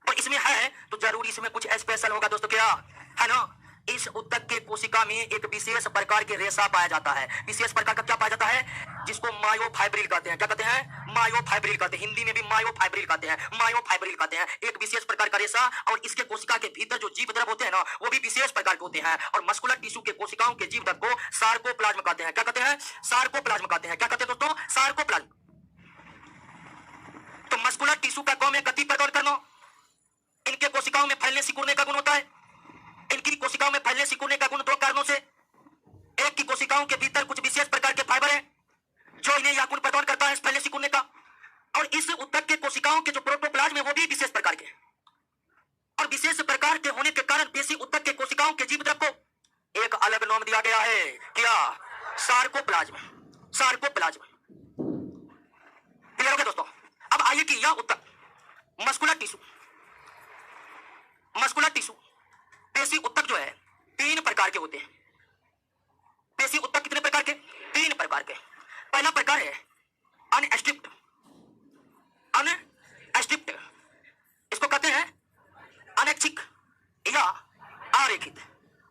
और इसमें है, तो जरूर इसमें कुछ स्पेशल होगा दोस्तों। क्या है ना? इस उत्तक के कोशिका में एक विशेष प्रकार के रेशा पाया जाता है। विशेष प्रकार का क्या पाया जाता है? जिसको मायोफाइब्रिल कहते हैं। क्या कहते हैं? मायोफाइब्रिल कहते हैं। हिंदी में भी मायोफाइब्रिल कहते हैं, मायोफाइब्रिल कहते हैं। एक विशेष प्रकार का रेशा, और इसके कोशिका के भीतर जो जीव द्रव होते हैं ना, वो भी विशेष प्रकार के होते हैं। और मस्कुलर टिश्यू के कोशिकाओं के जीव द्रव को सार्कोप्लाज्म कहते हैं। क्या कहते हैं? सार्कोप्लाज्म कहते हैं। क्या कहते हैं दोस्तों? सार्कोप्लाज्म। तो मस्कुलर टिश्यू का काम है गति प्रदान करना। इनके कोशिकाओं में फैलने सिकुड़ने का गुण होता है। इनकी कोशिकाओं में फैलने सिकुड़ने का गुण 2 कारणों से। एक की कोशिकाओं के भीतर कुछ विशेष प्रकार के फाइबर है जो इन्हें यह गुण प्रदान करता है फैलने सिकुड़ने का। और इस उत्तक के कोशिकाओं के जो प्रोटोप्लाज्म है वो भी विशेष प्रकार के। और विशेष प्रकार के होने के कारण पेशी उत्तक के कोशिकाओं के जीव द्रव को एक अलग नाम दिया गया है। क्या? सार्कोप्लाज्म। सार्कोप्लाज्म। क्लियर हो गया दोस्तों? अब आइए कि यह उत्तक मस्कुलर टिश्यू, मस्कुलर टिश्यू पेशी उत्तक जो है 3 प्रकार के होते हैं। पेशी उत्तक कितने प्रकार के? 3 प्रकार के। पहला प्रकार है अनस्ट्रिप्ड। अनस्ट्रिप्ड इसको कहते हैं अनैच्छिक या आरेखित।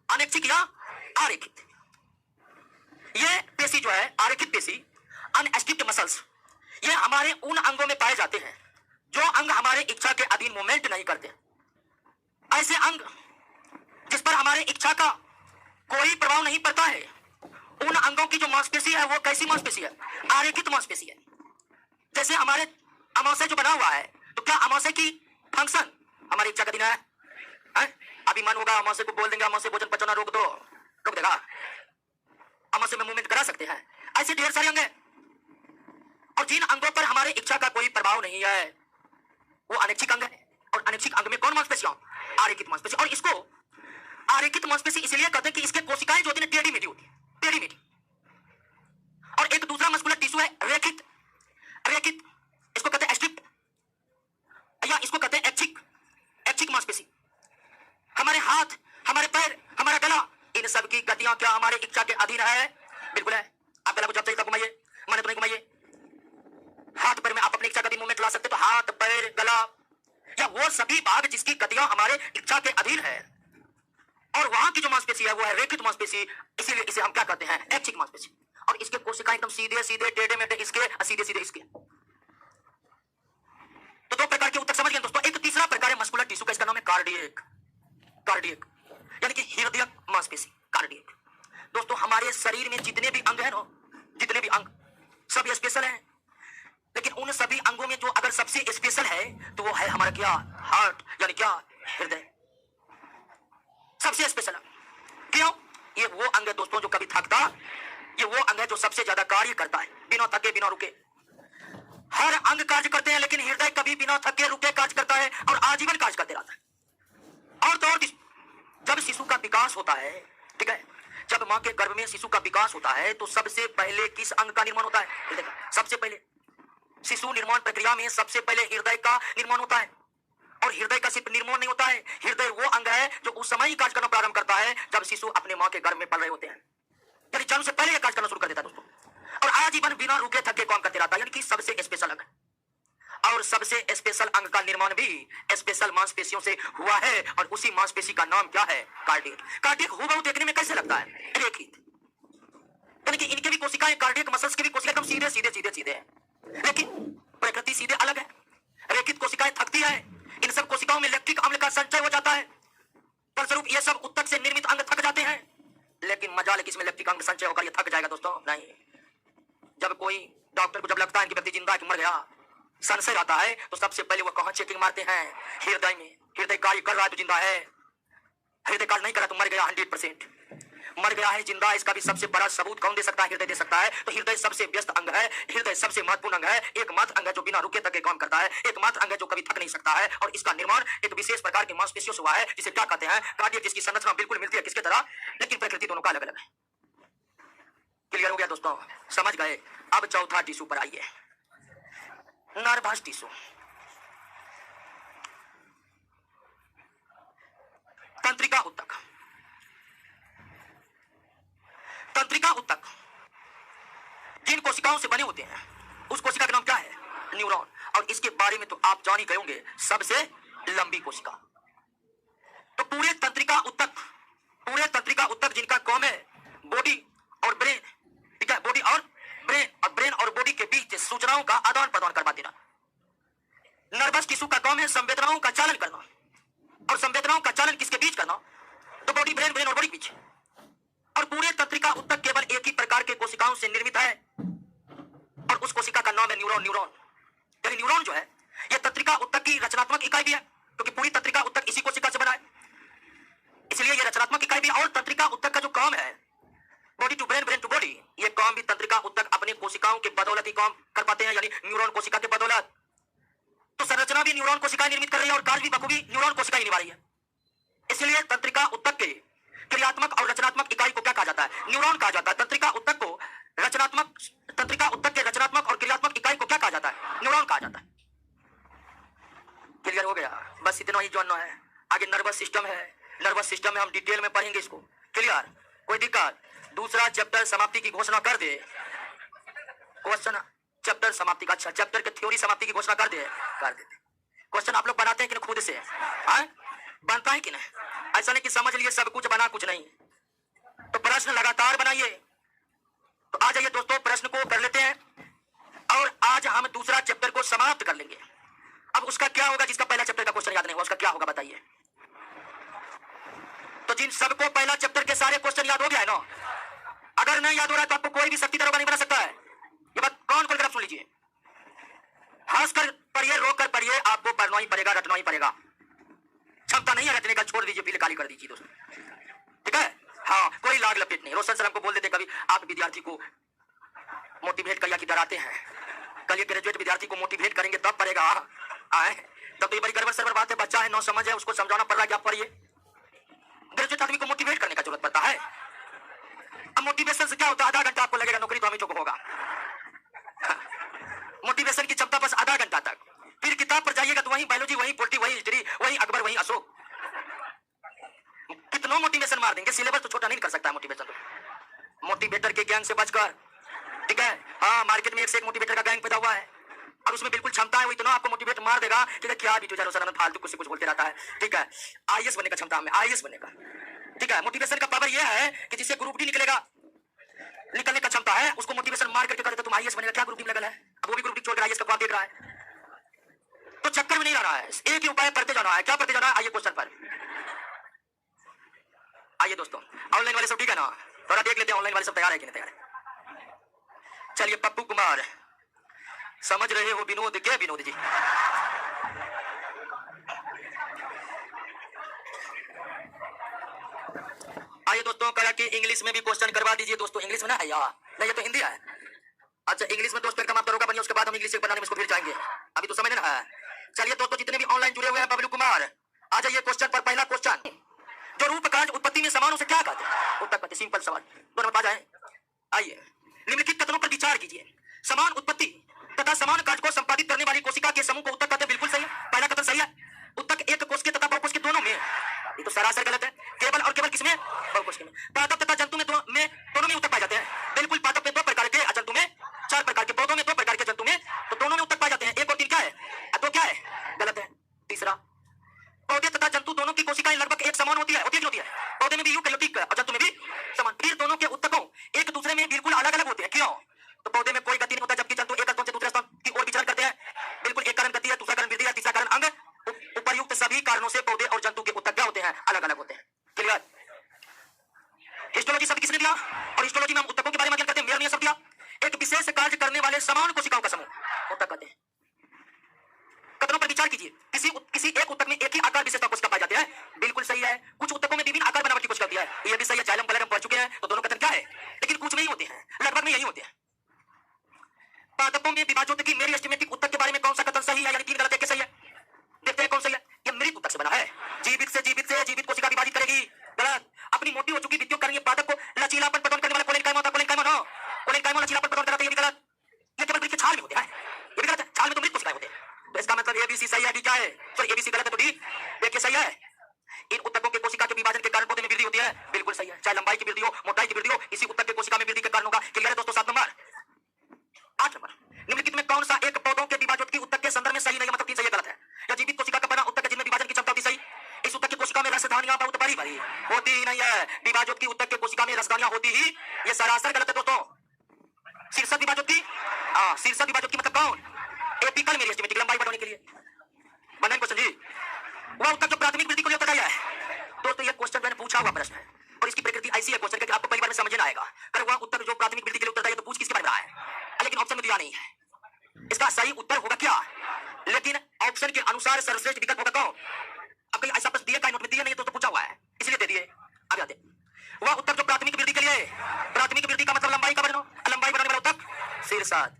अनैच्छिक या आरेखित। ये पेशी जो है आरेखित पेशी, अनस्ट्रिप्ड मसल्स, ये हमारे उन अंगों में पाए जाते हैं जो अंग हमारे इच्छा के अधीन मूवमेंट नहीं करते। ऐसे अंग जिस पर हमारे इच्छा का कोई प्रभाव नहीं पड़ता है, उन अंगों की जो मांसपेशी है वो कैसी मांसपेशी है? आरेखित मांसपेशी है। जैसे हमारे अमाशय जो बना हुआ है, तो क्या अमाशय की फंक्शन हमारी इच्छा का दिन है? अभी मन होगा अमाशय को बोल देंगे अमाशय भोजन पचाना रोक दो, रोक देगा? अमाशय में मूवमेंट करा सकते हैं। ऐसे ढेर सारे अंग हैं, और जिन अंगों पर हमारे इच्छा का कोई प्रभाव नहीं है वो अनैच्छिक अंग है। और अनैच्छिक अंग में कौन मांसपेशियां? आरेखित मांसपेशी। और इसको आरेखित मांसपेशी इसलिए कहते हैं कि इसके कोशिकाएं जो होती है टेढ़ी मेढ़ी होती है, टेढ़ी मेढ़ी। और एक दूसरा मस्कुलर टिश्यू है रेखित। रेखित इसको कहते हैं स्ट्रिप्ड, या इसको कहते हैं ऐच्छिक। ऐच्छिक मांसपेशी। हमारे हाथ, हमारे पैर, हमारा गला, इन सब की गतियां क्या हमारे इच्छा के अधीन है? बिल्कुल है। आप गला को जब तक घुमाइए, माने तो नहीं घुमाइए। हाथ पैर में आप अपनी इच्छा का मूवमेंट ला सकते, तो हाथ पैर गला या वो सभी भाग जिसकी गतियां हमारे इच्छा के अधीन है, और वहां की जो मांसपेशी है वो है रेखित मांसपेशी। इसीलिए इसे हम क्या कहते हैं? ऐच्छिक मांसपेशी। और इसके कोशिकाएं एकदम सीधे सीधे टेढ़े मेढ़े इसके, सीधे सीधे इसके। तो 2 प्रकार के उत्तक समझ गए दोस्तों। एक तीसरा प्रकार है मस्कुलर टिश्यू का, इसका नाम है कार्डियक। कार्डियक यानी कि हृदय मांसपेशी, कार्डियक। दोस्तों हमारे शरीर में जितने भी अंग है ना, जितने भी अंग सब स्पेशल है, लेकिन उन सभी अंगों में जो अगर सबसे स्पेशल है तो वो है हमारा क्या, हार्ट, यानी क्या, हृदय। सबसे स्पेशल क्यों? ये वो अंग है दोस्तों जो कभी थकता, ये वो अंग है जो सबसे ज्यादा कार्य करता है बिना थके बिना रुके। हर अंग कार्य करते हैं लेकिन हृदय कभी बिना थके रुके कार्य करता है और आजीवन कार्य करते रहता है। और तो और जब शिशु का विकास होता है, ठीक है, जब मां के गर्भ में शिशु का विकास होता है तो सबसे पहले किस अंग का निर्माण होता है? हृदय का। सबसे पहले शिशु निर्माण प्रक्रिया में सबसे पहले हृदय का निर्माण होता है। और हृदय का सिर्फ निर्माण नहीं होता है, हृदय वो अंग है जो उस समय ही कार्य करना प्रारंभ करता है जब शिशु अपने मां के गर्भ में पल रहे होते हैं, यानी जन्म से पहले यह कार्य करना शुरू कर देता है दोस्तों, और आजीवन बिना रुके थके काम करते रहता है, यानी कि सबसे स्पेशल अंग। और सबसे स्पेशल अंग का निर्माण भी स्पेशल मांसपेशियों से हुआ है और उसी मांसपेशी का नाम क्या है? कार्डियक। कार्डियक हुबहू देखने में कैसे लगता है? रेखित, यानी कि इनके भी कोशिकाएं, कार्डियक मसल्स की भी कोशिकाएं एकदम सीधे सीधे सीधे सीधे हैं, लेकिन प्रकृति सीधे अलग है। रेखित कोशिकाएं थकती है, इन सब कोशिकाओं में लैक्टिक अम्ल का संचय हो जाता है, फलस्वरूप ये सब उत्तक से निर्मित अंग थक जाते हैं। लेकिन मजाल है कि इसमें लैक्टिक अम्ल संचय होकर ये थक जाएगा दोस्तों? नहीं। जब कोई डॉक्टर को जब लगता है कि व्यक्ति जिंदा है कि मर गया, संशय आता है, तो सबसे पहले वो कहां चेकिंग मारते हैं? हृदय में। हृदय कार्य कर रहा है तो जिंदा है, हृदय कार्य नहीं कर रहा तो मर गया। 100% मर गया है, जिंदा है, इसका भी सबसे बड़ा सबूत कौन दे सकता है? हृदय दे सकता है। तो हृदय सबसे व्यस्त अंग है, हृदय सबसे महत्वपूर्ण अंग है, एकमात्र अंग है जो बिना रुके थके काम करता है, एकमात्र अंग है जो कभी थक नहीं सकता है, और इसका निर्माण एक विशेष प्रकार की मांसपेशियों से हुआ है जिसे क्या कहते हैं? कार्डियक, जिसकी संरचना बिल्कुल मिलती है किसके तरह, लेकिन प्रकृति दोनों का अलग अलग है। क्लियर हो गया दोस्तों? समझ गए? अब चौथा टिश्यू पर आइए, नर्वस टिश्यू। तंत्रिका उत्तक। तंत्रिका उत्तक जिन कोशिकाओं से बने होते हैं उस कोशिका का नाम क्या है? न्यूरॉन। और इसके बारे में तो आप जान ही गए होंगे, सबसे लंबी कोशिका। तो पूरे तंत्रिका उत्तक जिनका काम है बॉडी और ब्रेन, ठीक है, बॉडी और ब्रेन और बॉडी के बीच सूचनाओं का आदान प्रदान करवा देना। नर्वस टिश्यू का काम है संवेदनाओं का चालन करना, और संवेदनाओं का चालन किसके बीच करना? तो बॉडी, ब्रेन और बॉडी के बीच। और पूरे तंत्रिका उत्तक केवल एक ही प्रकार के कोशिकाओं से निर्मित है, और उस कोशिका का नाम है न्यूरॉन। न्यूरॉन यानी न्यूरॉन जो है यह तंत्रिका उत्तक की रचनात्मक इकाई भी है, क्योंकि पूरी तंत्रिका उत्तक इसी कोशिका से बना है, इसलिए यह रचनात्मक इकाई भी। और तंत्रिका उत्तक का जो काम है, body to brain, brain to body, यह काम भी तंत्रिका उत्तक अपने कोशिकाओं के बदौलत ही काम कर पाते हैं, यानी न्यूरॉन कोशिका के बदौलत। तो संरचना भी न्यूरॉन कोशिकाएं निर्मित कर रही है और कार्य भी बखूबी न्यूरॉन कोशिकाएं निभा रही है। इसलिए तंत्रिका उत्तक के क्रियात्मक और रचनात्मक इकाई को क्या कहा जाता है? न्यूरॉन कहा जाता है। तंत्रिका उत्तक के रचनात्मक और क्रियात्मक इकाई को क्या कहा जाता है? न्यूरॉन कहा जाता है। क्लियर हो गया? बस इतना ही जानना है। आगे नर्वस सिस्टम है, नर्वस सिस्टम में हम डिटेल में पढ़ेंगे इसको। क्लियर? कोई दिक्कत? दूसरा चैप्टर समाप्ति की घोषणा कर दे। क्वेश्चन चैप्टर समाप्ति का, अच्छा चैप्टर के थ्योरी समाप्ति की घोषणा कर दे, कर देते। क्वेश्चन आप लोग बनाते हैं कि खुद से? बनता है कि नहीं? ऐसा नहीं कि समझ लिए सब कुछ बना कुछ नहीं। तो प्रश्न लगातार बनाइए। तो आ जाइए दोस्तों, प्रश्न को कर लेते हैं और आज हम दूसरा चैप्टर को समाप्त कर लेंगे। अब उसका क्या होगा? जिसका पहला चैप्टर का क्वेश्चन याद नहीं हुआ उसका क्या होगा बताइए? तो जिन सबको पहला चैप्टर के सारे क्वेश्चन याद हो गया है ना, अगर नहीं याद हो रहा है तो आपको कोई भी शक्ति दरोगा नहीं बना सकता है। ये बात कौन खोल कर आप सुन लीजिए, हंस कर पढ़िए, रोक कर पढ़िए, आपको पढ़ना ही पड़ेगा, रटना ही पड़ेगा। क्षमता नहीं है रटने का, छोड़ दीजिए, पीले काली कर दीजिए दोस्तों, ठीक है? हाँ, कोई लाग लपेट नहीं। रोशन सर हमको बोल देते कभी, आप विद्यार्थी को मोटिवेट करिए कि डराते हैं। कल ये ग्रेजुएट विद्यार्थी को मोटिवेट करेंगे तब पढ़ेगा, आए तब तो ये बड़ी गड़बड़ सरबर बात है। बच्चा है, नौ समझ है, उसको समझाना पड़ रहा है कि आप पढ़िए। ग्रेजुएट आदमी को मोटिवेट करने का जरूरत पड़ता है। अब मोटिवेशन से क्या होता है? आधा घंटा आपको लगेगा, नौकरी तो हमें को होगा। मोटिवेशन की क्षमता बस आधा घंटा तक, फिर किताब पर जाइएगा तो वही बायोलॉजी, वही पॉलिटी, वही हिस्ट्री, वही अकबर, वही अशोक। कितना मोटिवेशन मार देंगे, सिलेबस तो छोटा नहीं कर सकता है मोटिवेशन तो। मोटिवेटर के गैंग से बचकर, ठीक है? हाँ, मार्केट में एक से एक मोटिवेटर का गैंग पैदा हुआ है और उसमें बिल्कुल क्षमता है, वो इतना आपको मोटिवेट मार देगा, ठीक है? क्या भी जो फालतू कुछ बोलते रहता है, ठीक है? आईएएस बनने का क्षमता में, आईएएस बनेगा, ठीक है? मोटिवेशन का पावर यह है कि जिससे ग्रुप डी निकलने का क्षमता है, उसको मोटिवेशन मार करके कहते तुम आईएएस बनेगा। क्या ग्रुप डी लगल है? अब वो भी ग्रुप डी छोड़कर आईएएस का ख्वाब देख रहा है। तो चक्कर में नहीं रहना है, एक ही उपाय करते जाना है। क्या करते जाना है? आइए क्वेश्चन पर आइए दोस्तों। ऑनलाइन वाले सब ठीक है ना? थोड़ा देख लेते हैं ऑनलाइन वाले सब तैयार है कि नहीं तैयार है। चलिए पप्पू कुमार, समझ रहे हो विनोद के? विनोद जी आइए दोस्तों, कहा कि इंग्लिश में भी क्वेश्चन करवा दीजिए दोस्तों। इंग्लिश में ना है यार, नहीं ये तो हिंदी है। अच्छा इंग्लिश में दोस्तों एकदम आप दरोगा बनिए, उसके बाद हम इंग्लिश बनाने में इसको फिर जाएंगे, अभी तो समझ ना है। चलिए दोस्तों जितने भी ऑनलाइन जुड़े हुए हैं, बबलू कुमार आ जाइए क्वेश्चन पर। पहला क्वेश्चन, जो रूप कार्य उत्पत्ति में समानों से क्या कहते हैं? उत्तर कहते, सिंपल सवाल, दोनों बता जाए। आइए निम्नलिखित कथनों पर विचार कीजिए। समान उत्पत्ति तथा समान कार्य को संपादित करने वाली कोशिका के समूह को उत्तर कहते हैं। बिल्कुल सही है, पहला कथन सही है। उत्तक एक कोश के तथा बहुकोश के दोनों में, ये तो सरासर गलत है। केवल और केवल किसमें? बहुकोश में। पादप तथा जंतु में दोनों में उत्तक पाए जाते हैं। बिल्कुल, पादप में 2 प्रकार के, जंतु में 4 प्रकार के, पौधों में 2 प्रकार के, जंतु में तो दोनों में उत्तक पाए जाते हैं। 1 और 3 क्या है? 2 क्या है? गलत है। तीसरा, पौधे तथा जंतु दोनों की कोशिकाएं लगभग एक समान होती है। होती है? पौधे में भी यूकेरियोटिक और जंतु में भी समान। फिर दोनों के उत्तकों एक दूसरे में बिल्कुल अलग अलग होते हैं। क्यों? तो पौधे में कोई गति नहीं होता, जबकि जंतु एक स्तंभ से दूसरे स्तंभ की ओर विचरण करते हैं। बिल्कुल, एक कारण गति है, दूसरा कारण वृद्धि है, तीसरा कारण अंग। उपर्युक्त सभी कारणों से पौधे और जंतु के उत्तक क्या होते हैं? अलग अलग होते हैं। क्लियर? हिस्टोलॉजी शब्द किसने दिया? और हिस्टोलॉजी में हम उत्तकों के बारे में अध्ययन करते हैं। मेयर ने शब्द दिया, एक विशेष कार्य करने वाले समान कोशिकाओं का समूह उत्तक कहते हैं। कथनों पर विचार कीजिए। किसी एक उत्तक में एक ही आकार विशेषता कोशिका पाई जाती है। बिल्कुल सही है। कुछ उत्तकों में विभिन्न आकार बनावट की कोशिका होती है, ये भी सही है। जाइलम पलैलम पढ़ चुके हैं, तो दोनों कथन क्या है? लेकिन कुछ में ही होते हैं, लगभग में यही होते हैं। पादपों में विभाजोत्तकी मेरी एस्टिमेटिक उत्तक के बारे में कौन सा कथन सही है? यानी 3 गलत, एक सही है। देखते हैं कौन सही है। ये मृत उत्तक से बना है। जीवित से जीवित कोशिका विभाजित करेगी, गलत। अपनी मोटी हो चुकी विद्युत करणीय पादप को लचीलापन प्रदान करने वाला कोलेनकाइमा होता है। कोलेनकाइमा लचीलापन प्रदान कराता है, ये भी गलत। ये केवल वृक्ष के छाल में होते हैं, ये भी गलत है। छाल में तो मृत कोशिकाएं होते हैं। तो इसका मतलब एबीसी सही है, डी क्या है? सॉरी एबीसी गलत है, तो डी देखिए सही है। इन उत्तकों के कोशिका के विभाजन के कारण पौधे में वृद्धि होती है। बिल्कुल सही है, चाहे लंबाई की वृद्धि हो, मोटाई की वृद्धि हो, इसी उत्तक के कोशिका में वृद्धि के कारण होगा। क्लियर है दोस्तों? 7 नंबर। 8 नंबर, निम्नलिखित में कौन सा एक पौधों के विभाजोत्तकी उत्तक के संदर्भ में सही नहीं है? मतलब 3 सही है, गलत है। या जीवित कोशिका का बना उत्तक है जिनमें विभाजन की क्षमता होती सही। इस उत्तक की कोशिका में रसधानियां बहुत बड़ी बड़ी होती ही नहीं है। विभाजोत्तकी उत्तक के कोशिका में रसधानियां होती ही, ये सरासर गलत है दोस्तों। शीर्षक विभाजोत्तकी, शीर्षक विभाजोत्तकी मतलब कौन? एपिकल मेरी एस्टिमेटिक, लंबाई बढ़ाने के लिए। मनन क्वेश्चन जी, वह उत्तक जो प्राथमिक वृद्धि को लिए उत्तर है। दोस्तों ये क्वेश्चन मैंने पूछा हुआ प्रश्न है, और इसकी प्रकृति ऐसी है क्वेश्चन कि आपको पहली बार में समझ ना आएगा। कर वह उत्तर जो प्राथमिक वृद्धि के लिए उत्तर है, तो पूछ किसके बारे में रहा है, लेकिन ऑप्शन में दिया नहीं है। इसका सही उत्तर होगा क्या? लेकिन ऑप्शन के अनुसार सर्वश्रेष्ठ विकल्प होगा कौन? अब कहीं ऐसा प्रश्न दिया, नोट में दिया नहीं, तो पूछा हुआ है इसलिए दे दिए। आगे आते, वह उत्तर जो प्राथमिक वृद्धि के लिए, प्राथमिक वृद्धि का मतलब लंबाई का बढ़ना, लंबाई बढ़ाने वाला उत्तक शीर्षक।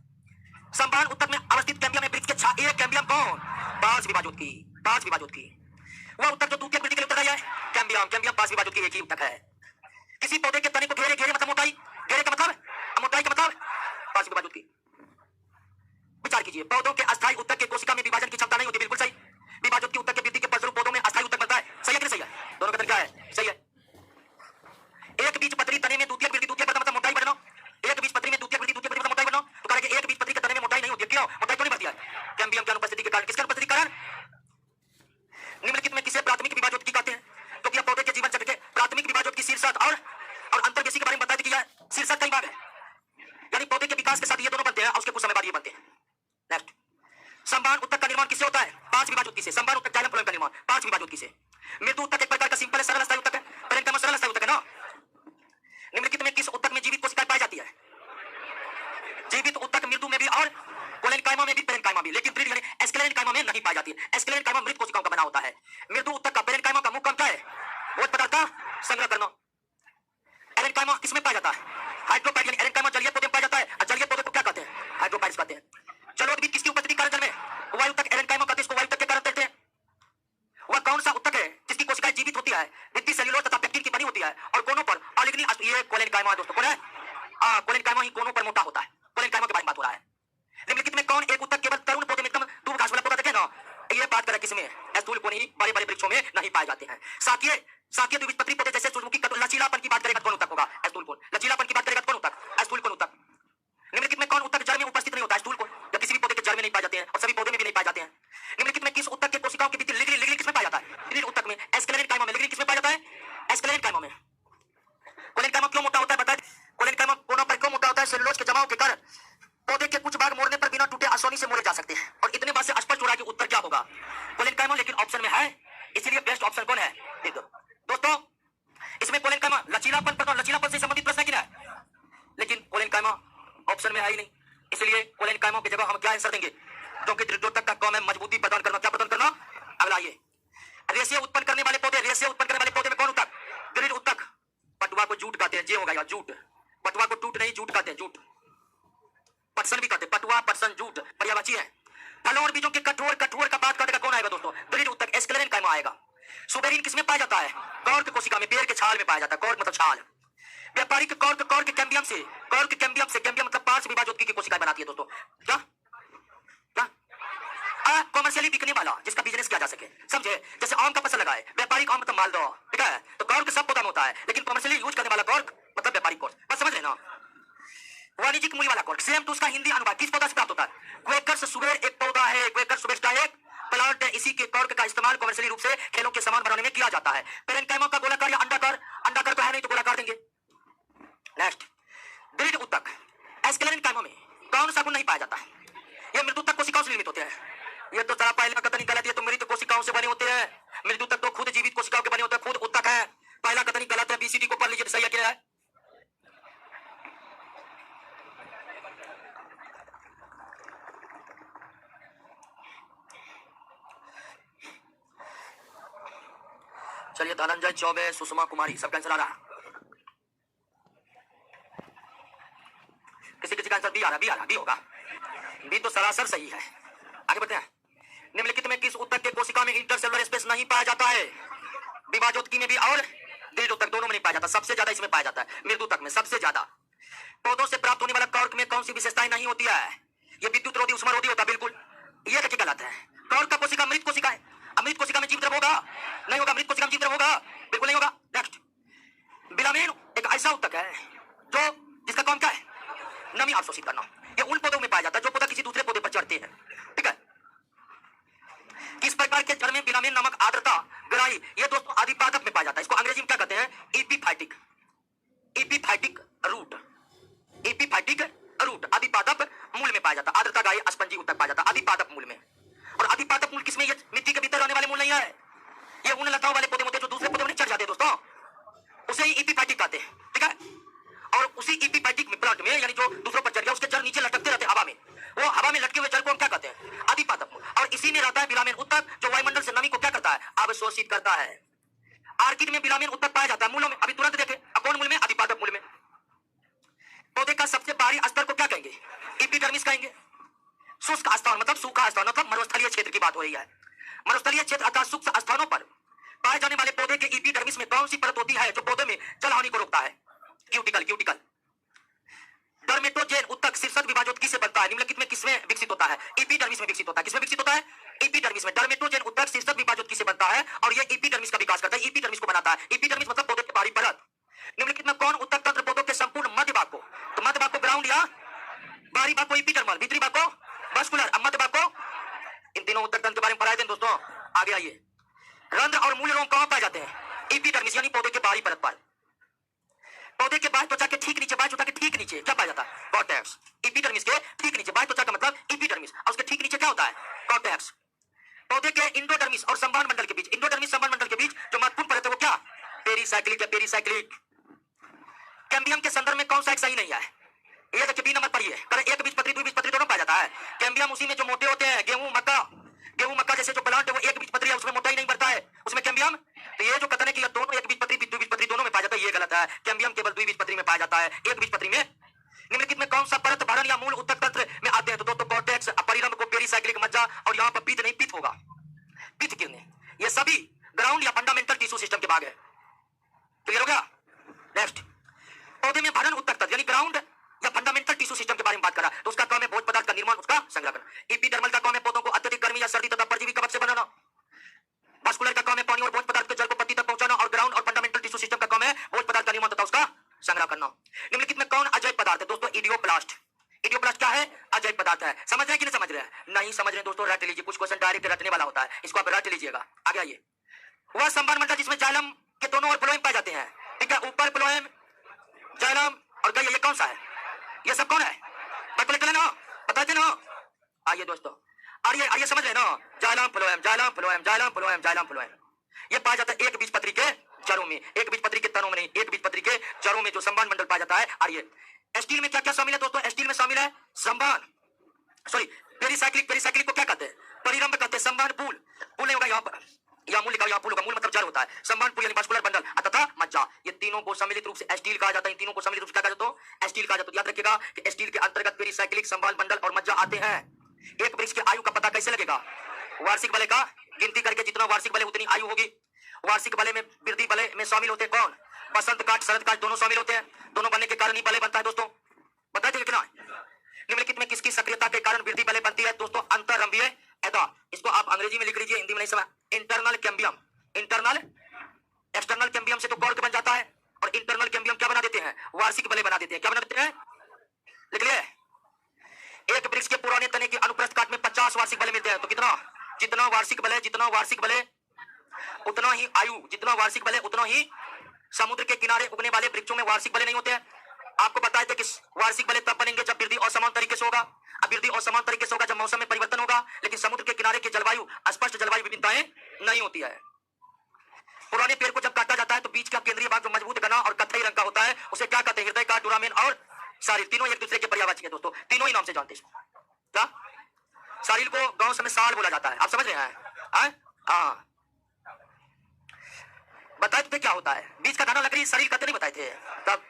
संभान उत्तक में अवस्थित कैम्बियम में वृक्ष के एक कैम्बियम कौन? 5 विभाजोत्तकी, 5 विभाजोत्तकी। वह उत्तक जो द्वितीय वृद्धि के लिए उत्तर है कैम्बियम, कैम्बियम 5 विभाजोत्तकी एक ही उत्तक है। किसी पौधे के तने को घेरे, घेरे मतलब मोटाई, घेरे का मतलब, मोटाई का मतलब 5 विभाजोत्तकी। विचार कीजिए, पौधों के अस्थायी उत्तक के कोशिका में विभाजन की क्षमता नहीं होती। बिल्कुल सही। विभाजोत्तकी उत्तक के वृद्धि के फलस्वरूप पौधों में अस्थायी उत्तक बनता है। सही है कि नहीं सही है? दोनों कथन क्या है? सही है। एक बीज पत्री तने में द्वितीय वृद्धि, द्वितीय मतलब मोटाई बढ़ना। एक बीज पत्री में द्वितीय वृद्धि, द्वितीय मतलब मोटाई बढ़ना। तो कहा कि एक बीज पत्री के तने में मोटाई नहीं होती। क्यों मोटाई क्यों नहीं बढ़ती है? कैम्बियम की अनुपस्थिति के कारण। किसके अनुपस्थिति के कारण? निम्नलिखित में किसे प्राथमिक विभाजोत्तकी कहते हैं? क्योंकि यह पौधे के जीवन चक्र के प्राथमिक विभाजोत्तकी शीर्षक और अंतर्वेशी के बारे में बता दी है। शीर्षक कई भाग है, यानी पौधे के विकास के साथ ये दोनों बनते हैं, और उसके कुछ समय बाद ये बनते हैं। नेक्स्ट, संभान उत्तक का निर्माण किससे होता है? 5 विभाजोत्तकी से। संभान उत्तक जाइलम फ्लोएम का निर्माण 5 विभाजोत्तकी से। मृदु उत्तक एक प्रकार का सिंपल सरल अस्थायी उत्तक है। पेरेन्काइमा सरल अस्थायी उत्तक है ना। निम्नलिखित में किस उत्तक में जीवित कोशिकाएं पाई जाती है? जीवित उत्तक मृदु में भी और कोलेनकाइमा में भी, पेरेन्काइमा भी, लेकिन दृढ़ यानी एस्क्लेरेनकाइमा में नहीं पाई जाती है। एस्क्लेरेनकाइमा मृत कोशिकाओं का बना होता है। मृदु उत्तक का पेरेन्काइमा का मुख्य काम क्या है? भोज्य पदार्थ का संग्रह करना। एरेनकाइमा किसमें पाया जाता है? हाइड्रोपाइड, यानी एरेनकाइमा जलीय पौधे में पाया जाता है, और जलीय पौधे को क्या कहते हैं? हाइड्रोपाइड्स कहते हैं। जलोदीप किसकी उपस्थिति कारण जल में? वायु तक एरेनकाइमा कहते हैं, इसको वायु तक के कारण कहते हैं। वह कौन सा उत्तक है जिसकी कोशिकाएं जीवित होती है, भित्ति सेल्यूलोज तथा पेक्टिन की बनी होती है, और कोनों पर ऑलिग्नी, ये कोलेनकाइमा दोस्तों। कौन है? कोलेनकाइमा ही कोनों पर मोटा होता है। कोलेनकाइमा के बारे में बात हो रहा है। निम्नलिखित में कौन एक उत्तक केवल तरुण पौधे में, एकदम दूब घास वाला पौधा देखे ना, ये बात करें किसमें? स्थूल कोनी बड़े बड़े वृक्षों में नहीं पाए जाते हैं। साकीय द्विबीजपत्री पौधे जैसे सूरजमुखी का लचीलापन की बात करेगा कौन उत्तक होगा? स्थूल कोन। लचीलापन की बात करेगा कौन उत्तक? स्थूल कोन उत्तक। निम्नलिखित में कौन उत्तक जड़ में उपस्थित नहीं होता? स्थूल कोन। या किसी भी पौधे के जड़ में नहीं पाए जाते हैं, और सभी पौधे में भी नहीं पाए जाते हैं। निम्नलिखित में किस उत्तक के कोशिकाओं के भीतर लिग्निन, लिग्निन किसमें पाया जाता है? लिग्निन उत्तक में। एस्क्लेरेनकाइमा में। लिग्निन किसमें पाया जाता है? एस्क्लेरेनकाइमा में। कोलेनकाइमा क्यों मोटा होता है बताइए? कोलेनकाइमा कोनों पर क्यों मोटा होता है? सेलुलोज के जमाव के कारण पौधे के कुछ भाग मोड़ने पर बिना टूटे आसानी से मोड़े जा सकते हैं। और इतने बात से स्पष्ट हो रहा है कि उत्तर क्या होगा? कोलेनकाइमा लेकिन ऑप्शन में है, इसलिए बेस्ट ऑप्शन कौन है? दोस्तों इसमें कोलेनकाइमा लचीलापन से संबंधित प्रश्न है कि नहीं? लेकिन कोलेनकाइमा ऑप्शन में है ही नहीं, इसलिए कोलेनकाइमा की जगह हम क्या आंसर देंगे? क्योंकि दृढ़ोत्तक का काम है मजबूती प्रदान करना। क्या प्रदान करना? अगला ये रेशे उत्पन्न करने वाले पौधे में कौन उत्तक? दृढ़ उत्तक। पटुआ को जूट कहते हैं, जे होगा यार, जूट। पटुआ को टूट नहीं, जूट कहते हैं, जूट। पटसन भी कहते हैं, पटुआ पटसन जूट पर्यायवाची है। फलों और बीजों के कठोर का बात करने का कौन आएगा दोस्तों? दृढ़ उत्तक एस्क्लेरेनकाइमा आएगा। सुबेरिन किसमें पाया जाता है? कॉर्क कोशिका में, पेड़ के छाल में पाया जाता है। कॉर्क मतलब छाल। व्यापारिक कॉर्क कैम्बियम से, कैम्बियम मतलब पार्श्व विभाजोत्की की कोशिकाएं बनाती है दोस्तों। क्या कॉमर्शियली बिकने वाला, जिसका बिजनेस किया जा सके, समझे? जैसे आम का फसल लगाए, व्यापारिक आम मतलब मालदह, ठीक है? तो कॉर्क सब पौधा में होता है, लेकिन कॉमर्शियली यूज करने वाला कॉर्क मतलब व्यापारिक कॉर्क। बस समझ लेना। वाणिज्यिक मूल्य वाला कॉर्क, सेम टू उसका हिंदी अनुवाद किस पौधा से प्राप्त होता है? क्वेकर्स सुबेर एक पौधा है, क्वेकर्स सुबेर का एक प्लांट है। इसी के कॉर्क का इस्तेमाल कॉमर्शियली रूप से खेलों के सामान बनाने में किया जाता है। पेरेनकाइमा का गोलाकार या अंडाकार तो है नहीं, तो गोलाकार देंगे। नेक्स्ट, दृढ़ उत्तक एस्क्लेरेनकाइमा में कौन सा गुण नहीं पाया जाता है? ये मृदुतक कोशिकाओं से निर्मित होते हैं। ये तो जरा पहला कथन गलत है, तो मृत कोशिकाओं से बने होते हैं। मृदुतक तो खुद जीवित कोशिकाओं के बने होते हैं, खुद उत्तक है। पहला कथन गलत है, बीसीडी को पढ़ लीजिए, सही है क्या है? चलिए, धनंजय चौबे, सुषमा कुमारी, सब आंसर आ रहा। किसी का आंसर बी आ रहा, बी होगा। बी तो सरासर सही है। आगे बढ़ते हैं। निम्नलिखित में किस उत्तक के कोशिका में इंटरसेलुलर स्पेस नहीं पाया जाता है? विभाजोत्की में भी और दृढ़ उत्तक दोनों में नहीं पाया जाता। सबसे ज्यादा इसमें पाया जाता है, मृदुतक में सबसे ज्यादा। पौधों से प्राप्त होने वाला कॉर्क में कौन सी विशेषताएं नहीं होती है? ये विद्युत रोधी, उष्मा रोधी होता है, बिल्कुल। ये देखिए गलत है। कॉर्क का कोशिका मृत कोशिका है। अमृत कोशिका में जीवित होगा? नहीं होगा। मृत कोशिका में जीवित होगा? बिल्कुल नहीं होगा। नेक्स्ट, बिलामेन एक ऐसा उत्तक है जो जिसका काम क्या है? नमी अवशोषित करना। ये उन पौधों में पाया जाता है जो पौधा किसी दूसरे पौधे पर चढ़ते हैं, ठीक है? किस प्रकार के जड़ में बिलामेन नामक आर्द्रता ग्राही, ये दोस्तों आदिपादप में पाया जाता है। इसको अंग्रेजी में क्या कहते हैं? एपीफाइटिक रूट आदिपादप मूल में पाया जाता है। आर्द्रता ग्राही स्पंजी उत्तक पाया जाता है आदिपादप मूल में। और आदिपादप मूल किसमें? ये मिट्टी के भीतर रहने वाले मूल नहीं है। ये उन लताओं वाले पौधे होते हैं जो दूसरे पौधे में चढ़ जाते हैं दोस्तों, उसे ही एपीफाइटिक कहते हैं, ठीक है? और उसी एपीफाइटिक में प्लांट में, यानी जो दूसरों पर चढ़ गया, उसके जड़ नीचे लटकते रहते हैं हवा में। वो हवा में लटके हुए जड़ को हम क्या कहते हैं? आदिपादप। और इसी में रहता है बिलामेन उत्तक, जो वायुमंडल से नमी को क्या करता है? अवशोषित करता है। आर्किड में बिलामेन उत्तक पाया जाता है मूलों में। अभी तुरंत देखें, कौन मूल में? आदिपादप मूल में। पौधे का सबसे बाहरी स्तर को क्या कहेंगे? एपिडर्मिस कहेंगे। शुष्क स्थान मतलब सूखा स्थान, मतलब मरुस्थलीय क्षेत्र की बात हो रही है। मरुस्थलीय क्षेत्र अर्थात शुष्क स्थानों पर पाए जाने वाले पौधे के एपिडर्मिस में कौन सी परत होती है जो पौधे में जल हानि को रोकता है? क्यूटिकल। डर्मेटोजेन उत्तक शीर्षक विभाजोत्की से बनता है। निम्नलिखित में किसमें विकसित होता है? एपिडर्मिस में विकसित होता है। किसमें विकसित होता है? एपिडर्मिस में। डर्मेटोजेन उत्तक शीर्षक विभाजोत्की से बनता है और यह एपिडर्मिस का विकास करता है, एपिडर्मिस को बनाता है। एपिडर्मिस मतलब पौधे की बाहरी परत। निम्नलिखित में कौन उत्तक तंत्र पौधों के संपूर्ण मध्य भाग को, तो मध्य भाग को ग्राउंड या बाहरी भाग को एपिडर्मल, भीतरी भाग को वास्कुलर, मध्य भाग को, इन तीनों उत्तक तंत्र के बारे में पढ़ाए थे दोस्तों। आगे आइए, रंध्र और मूल रोम कहां पाए जाते हैं? एपिडर्मिस यानी पौधे के बाहरी परत पर। पौधे के बाह्य त्वचा के ठीक नीचे, बाह्य त्वचा के ठीक नीचे क्या पाया जाता है? कॉर्टेक्स। एपिडर्मिस के ठीक नीचे, बाह्य त्वचा का मतलब एपिडर्मिस, और उसके ठीक नीचे क्या होता है? कॉर्टेक्स। पौधे के इंडोडर्मिस और संवहन मंडल के बीच, इंडोडर्मिस संवहन मंडल के बीच जो महत्वपूर्ण परत है वो क्या? पेरिसाइक्लिक या पेरिसाइक्लिक। कैम्बियम के संदर्भ में कौन सा एक सही नहीं है? ये देखिए, बी नंबर पर ये करे, एक बीजपत्री द्विबीजपत्री दोनों पाया जाता है। कैम्बियम उसी में जो मोटे होते हैं, गेहूं मक्का जैसे जो प्लांट है वो एक बीजपत्री है, उसमें मोटाई नहीं बढ़ता है, उसमें कैम्बियम। तो ये जो कथन है कि दोनों एक बीजपत्री द्विबीजपत्री दोनों में पाया जाता है, ये गलत है। कैम्बियम केवल द्विबीजपत्री में पाया जाता है, एक बीजपत्री में। निम्नलिखित में कौन सा परत भरण या मूल उत्तक तंत्र में आते हैं? तो दोस्तों कॉर्टेक्स, परिरंभ को पेरिसाइक्लिक मज्जा, और यहाँ पर पित्त नहीं, पित्त होगा। पित्त क्यों नहीं? ये सभी ग्राउंड या फंडामेंटल टिश्यू सिस्टम के भाग है। क्लियर हो गया? नेक्स्ट, पौधे में भरण उत्तक तंत्र यानी ग्राउंड या फंडामेंटल टिश्यू सिस्टम के बारे में बात करा, तो उसका काम है भोज्य पदार्थ का निर्माण, उसका संग्रह करना। एपिडर्मल का काम है पौधों को अत्यधिक गर्मी या सर्दी तथा परजीवी कवच से बनाना। वास्कुलर का काम है पानी और भोज्य पदार्थ के जल को पत्ती तक पहुंचाना, और ग्राउंड और फंडामेंटल टिश्यू सिस्टम का काम है भोज्य पदार्थ का निर्माण तथा उसका संग्रह करना। निम्नलिखित में कौन अजैव पदार्थ है? दोस्तों इडियोप्लास्ट। इडियोप्लास्ट क्या है? अजैव पदार्थ है। समझ रहे हैं कि नहीं समझ रहे हैं? नहीं समझ रहे दोस्तों, रट लीजिए, कुछ क्वेश्चन डायरेक्ट रटने वाला होता है, इसको आप रट लीजिएगा। आगे आइए, वह संवहन मंडल जिसमें जाइलम के दोनों ओर फ्लोएम पाए जाते हैं, ठीक है? ऊपर फ्लोएम, जाइलम और गैया, ये कौन सा है? ये सब कौन है? बता लेना, आइए दोस्तों, आर्य आर्य समझ रहे ना, xylem phloem xylem phloem xylem phloem xylem phloem. ये पाया जाता है एक बीजपत्री के जड़ों में, एक बीजपत्री के तनों में नहीं, एक बीजपत्री के जड़ों में जो संबान मंडल पाया जाता है आर्य। स्टील में क्या क्या शामिल है दोस्तों? स्टील में शामिल है संबान, सॉरी पेरिसाइक्लिक, पेरिसाइक्लिक को क्या कहते हैं? परिरंभ कहते हैं। संबान पूल, पूल नहीं होगा यहाँ पर, यहाँ मूल लिखा, यहाँ पूल होगा, मूल मतलब जड़ होता है। संबान पूल यानी वास्कुलर बंडल तथा मज्जा, ये तीनों को सम्मिलित रूप से स्टील कहा जाता है। इन तीनों को सम्मिलित रूप से क्या कहा जाता है? स्टील कहा जाता है। याद रखिएगा कि स्टील के अंतर्गत पेरिसाइक्लिक, संबान बंडल और मज्जा आते हैं। एक वृक्ष की आयु का पता कैसे लगेगा? वार्षिक बले का गिनती करके, जितना वार्षिक बले उतनी आयु होगी। वार्षिक बले में वृद्धि बले में शामिल होते हैं कौन? बसंत काट, शरद काट दोनों शामिल होते हैं। दोनों बनने के कारण ही बले बनता है दोस्तों, बताइए कितना। निम्नलिखित में किसकी सक्रियता के कारण वृद्धि बले बनती है दोस्तों? अंतररंभीय ऐदा। इसको आप अंग्रेजी में लिख लीजिए, हिंदी में नहीं समझ। Internal cambium, internal, external cambium से तो कॉर्क बन जाता है, और इंटरनल कैम्बियम क्या बना देते हैं? वार्षिक बले बना देते हैं। क्या बना देते हैं? लिख लिए। एक वृक्ष के पुराने तने की अनुप्रस्थ काट में 50 वार्षिक बले मिलते हैं। तो कितना? जितना वार्षिक बले, जितना वार्षिक बले उतना ही आयु, जितना वार्षिक बले उतना ही। समुद्र के किनारे उगने वाले वृक्षों में वार्षिक बले नहीं होते हैं। आपको बताया था कि वार्षिक बले तब बनेंगे जब वृद्धि असमान तरीके से होगा। अब वृद्धि असमान तरीके से होगा जब मौसम में परिवर्तन होगा, लेकिन समुद्र के किनारे की जलवायु, स्पष्ट जलवायु विविधताएं नहीं होती है। पुराने पेड़ को जब काटा जाता है तो बीच का केंद्रीय भाग जो मजबूत घना और कत्थई रंग का होता है उसे क्या कहते हैं? हृदय का, डुरामेन और सारिल। तीनों एक दूसरे के पर्यायवाची है दोस्तों, तीनों ही नाम से जानते हैं। क्या? सारिल को गांव में साल बोला जाता है, आप समझ रहे हैं? हाँ, बताए थे क्या होता है? बीच का दाना लकड़ी शरीर कहते नहीं बताए थे तब।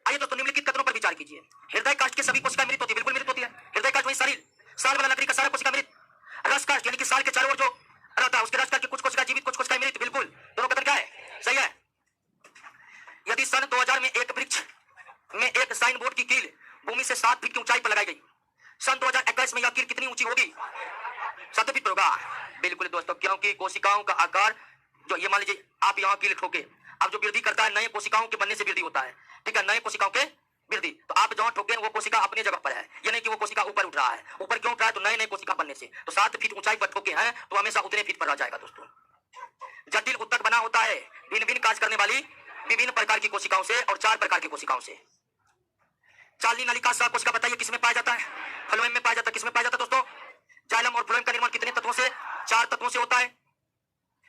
आइए दोस्तों निम्नलिखित कथनों पर विचार कीजिए। हृदय काष्ठ के सभी कोशिकाएं मृत होती है, बिल्कुल मृत होती है। हृदय काष्ठ वही शरीर, साल वाला लकड़ी का सारा कोशिका मृत। रस काष्ठ यानी कि साल के चारों ओर जो रहता है उसके रस काष्ठ की कुछ कोशिका जीवित, कुछ कोशिकाएं मृत, बिल्कुल। दोनों कथन क्या है? सही है। यदि सन 2000 में एक वृक्ष में एक साइन बोर्ड की कील भूमि से 7 फीट की ऊंचाई पर लगाई गई, सन 2021 में यह कील कितनी ऊंची होगी? 7 फीट पर होगा, बिल्कुल दोस्तों। क्योंकि कोशिकाओं का आकार जो, ये मान लीजिए आप यहाँ कील ठोके, अब जो वृद्धि करता है नए कोशिकाओं के बनने से वृद्धि होता है, ठीक है, नए कोशिकाओं के वृद्धि। तो आप जहाँ ठोके वो कोशिका अपनी जगह पर है, ये नहीं कि वो कोशिका ऊपर उठ रहा है। ऊपर क्यों उठ रहा है? तो नए नए कोशिका बनने से। तो 7 फीट ऊंचाई पर ठोके हैं तो हमेशा उतने फीट पर रह जाएगा दोस्तों। जटिल उत्तक बना होता है भिन्न भिन्न कार्य करने वाली विभिन्न प्रकार की कोशिकाओं से और 4 प्रकार की कोशिकाओं से। चालनी नलिका सह कोशिका बताइए किसमें पाया जाता है? फ्लोएम में पाया जाता है। किसमें पाया जाता है दोस्तों? जाइलम और फ्लोएम का निर्माण कितने तत्वों से? 4 तत्वों से होता है।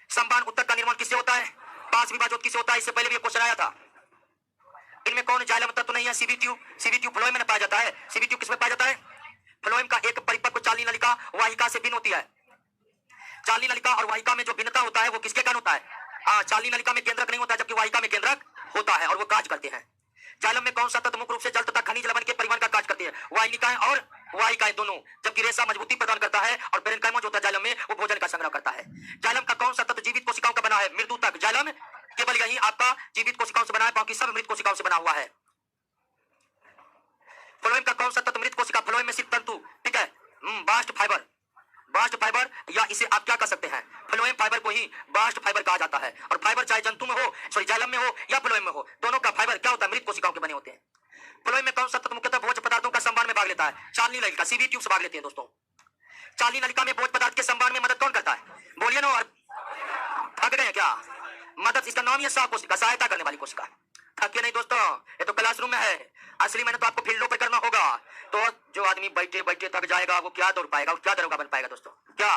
संबान उत्तक का निर्माण किससे होता है? 5 विभाजोत्की से होता है। इससे पहले भी क्वेश्चन आया था। इनमें कौन जाइलम तत्व नहीं है? CV tube, CV tube phloem में पाया जाता है। सीवी ट्यूब किसमें पाया जाता है? फ्लोएम का एक परिपक्व चालनी नलिका वाहिका से भिन्न होती है। चालनी नलिका और वाहिका में जो भिन्नता होता है वो किसके कारण होता है? चालनी नलिका में केंद्रक नहीं होता जबकि वाहिका में केंद्रक होता है और वो कार्य करते हैं। जाइलम में कौन सा तत्व मुख्य रूप से जल तथा खनिज लवण के परिवहन का कार्य करते हैं? वाहिनिकाएं और वाहिकाएं दोनों। जबकि रेशा मजबूती प्रदान करता है और पेरेन्काइमा जो होता है जाइलम में वो भोजन का संग्रह करता है। जाइलम का कौन सा तत्व जीवित कोशिकाओं का बना है? मृदुतक। जाइलम केवल यही आपका जीवित कोशिकाओं से बना है, बाकी सब मृत कोशिकाओं से बना हुआ है। फ्लोएम का कौन सा तत्व मृत कोशिका? फ्लोएम में सिर्फ तंतु, ठीक है, बास्ट फाइबर, बास्ट फाइबर, या इसे आप क्या कर सकते हैं? फ्लोएम फाइबर को ही बास्ट फाइबर कहा जाता है। और फाइबर चाहे जंतु में हो, सॉरी जाइलम में हो या फ्लोएम में हो, दोनों का फाइबर क्या होता है? मृत कोशिकाओं के बने होते हैं। फ्लोएम में कौन सा तत्व मुख्यतः भोज्य पदार्थों का संबान में भाग लेता है? चालनी नलिका, सीवी ट्यूब से भाग लेती है दोस्तों। चालनी नलिका में भोज्य पदार्थ के संबान में मदद कौन करता है? बोलिए ना, और थक गए क्या? मदद, इसका नाम ही सह कोशिका, सहायता करने वाली कोशिका। थके नहीं दोस्तों, ये तो क्लासरूम में है, असली मेहनत तो आपको फील्डों पर करना होगा। तो जो आदमी बैठे बैठे थक जाएगा वो क्या दौड़ पाएगा, वो क्या दरोगा बन पाएगा दोस्तों? क्या?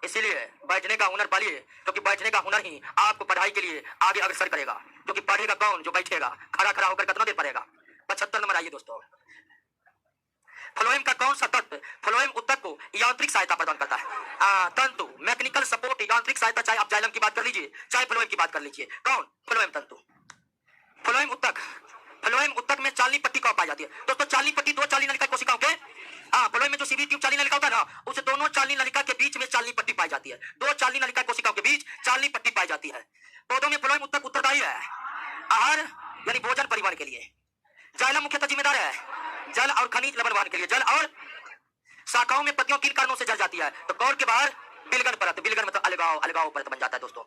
इसीलिए बैठने का हुनर पालिए, क्योंकि बैठने का हुनर ही आपको पढ़ाई के लिए आगे अग्रसर करेगा। क्योंकि पढ़ेगा कौन? जो बैठेगा। खड़ा खड़ा होकर कितना देर पढ़ेगा? 75 नंबर आइए दोस्तों। फ्लोएम का कौन सा तत्व फ्लोएम उत्तक को यांत्रिक सहायता प्रदान करता है? तंतु, मैकेनिकल सपोर्ट, यांत्रिक सहायता। चाहे आप जाइलम की बात कर लीजिए चाहे फ्लोएम की बात कर लीजिए, कौन? फ्लोएम तंतु। फ्लोएम उत्तक, फ्लोएम उत्तक में चालनी पट्टी कहाँ पाई जाती है दोस्तों? चालनी पट्टी दो चालनी नलिका कोशिकाओं के, फ्लोएम में जो सीवी ट्यूब चालनी नलिका होता है ना, उस दोनों चालनी नलिका के बीच में चालनी पट्टी पाई जाती है। 2 चालनी नलिका कोशिकाओं के बीच चालनी पट्टी पाई जाती है। पौधों में फ्लोएम उत्तक उत्तरदायी है आहार यानी भोजन परिवहन के लिए। जाइलम मुख्यतः जिम्मेदार है जल और खनिज लवण वहन के लिए। जल और शाखाओं में पत्तियों किन कारणों से जल जाती है? तो कौर के बाहर बिलगन परत, बिलगन मतलब अलगाव, अलगाव परत बन जाता है दोस्तों।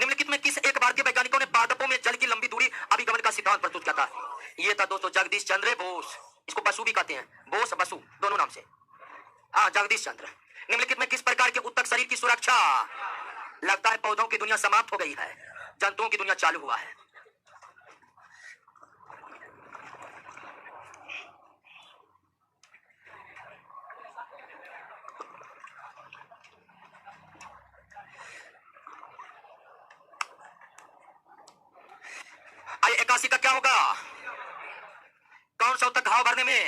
निम्नलिखित में किस एक भारतीय वैज्ञानिकों ने पादपों में जल की लंबी दूरी अभिगमन का सिद्धांत प्रस्तुत किया था? ये था दोस्तों जगदीश चंद्र बोस। इसको बसु भी कहते हैं, बोस बसु दोनों नाम से। जगदीश चंद्र। निम्नलिखित में किस प्रकार के उत्तक शरीर की सुरक्षा? लगता है पौधों की दुनिया समाप्त हो गई है, जंतुओं की दुनिया चालू हुआ है। निकासी का क्या होगा? कौन सा ऊतक घाव भरने में?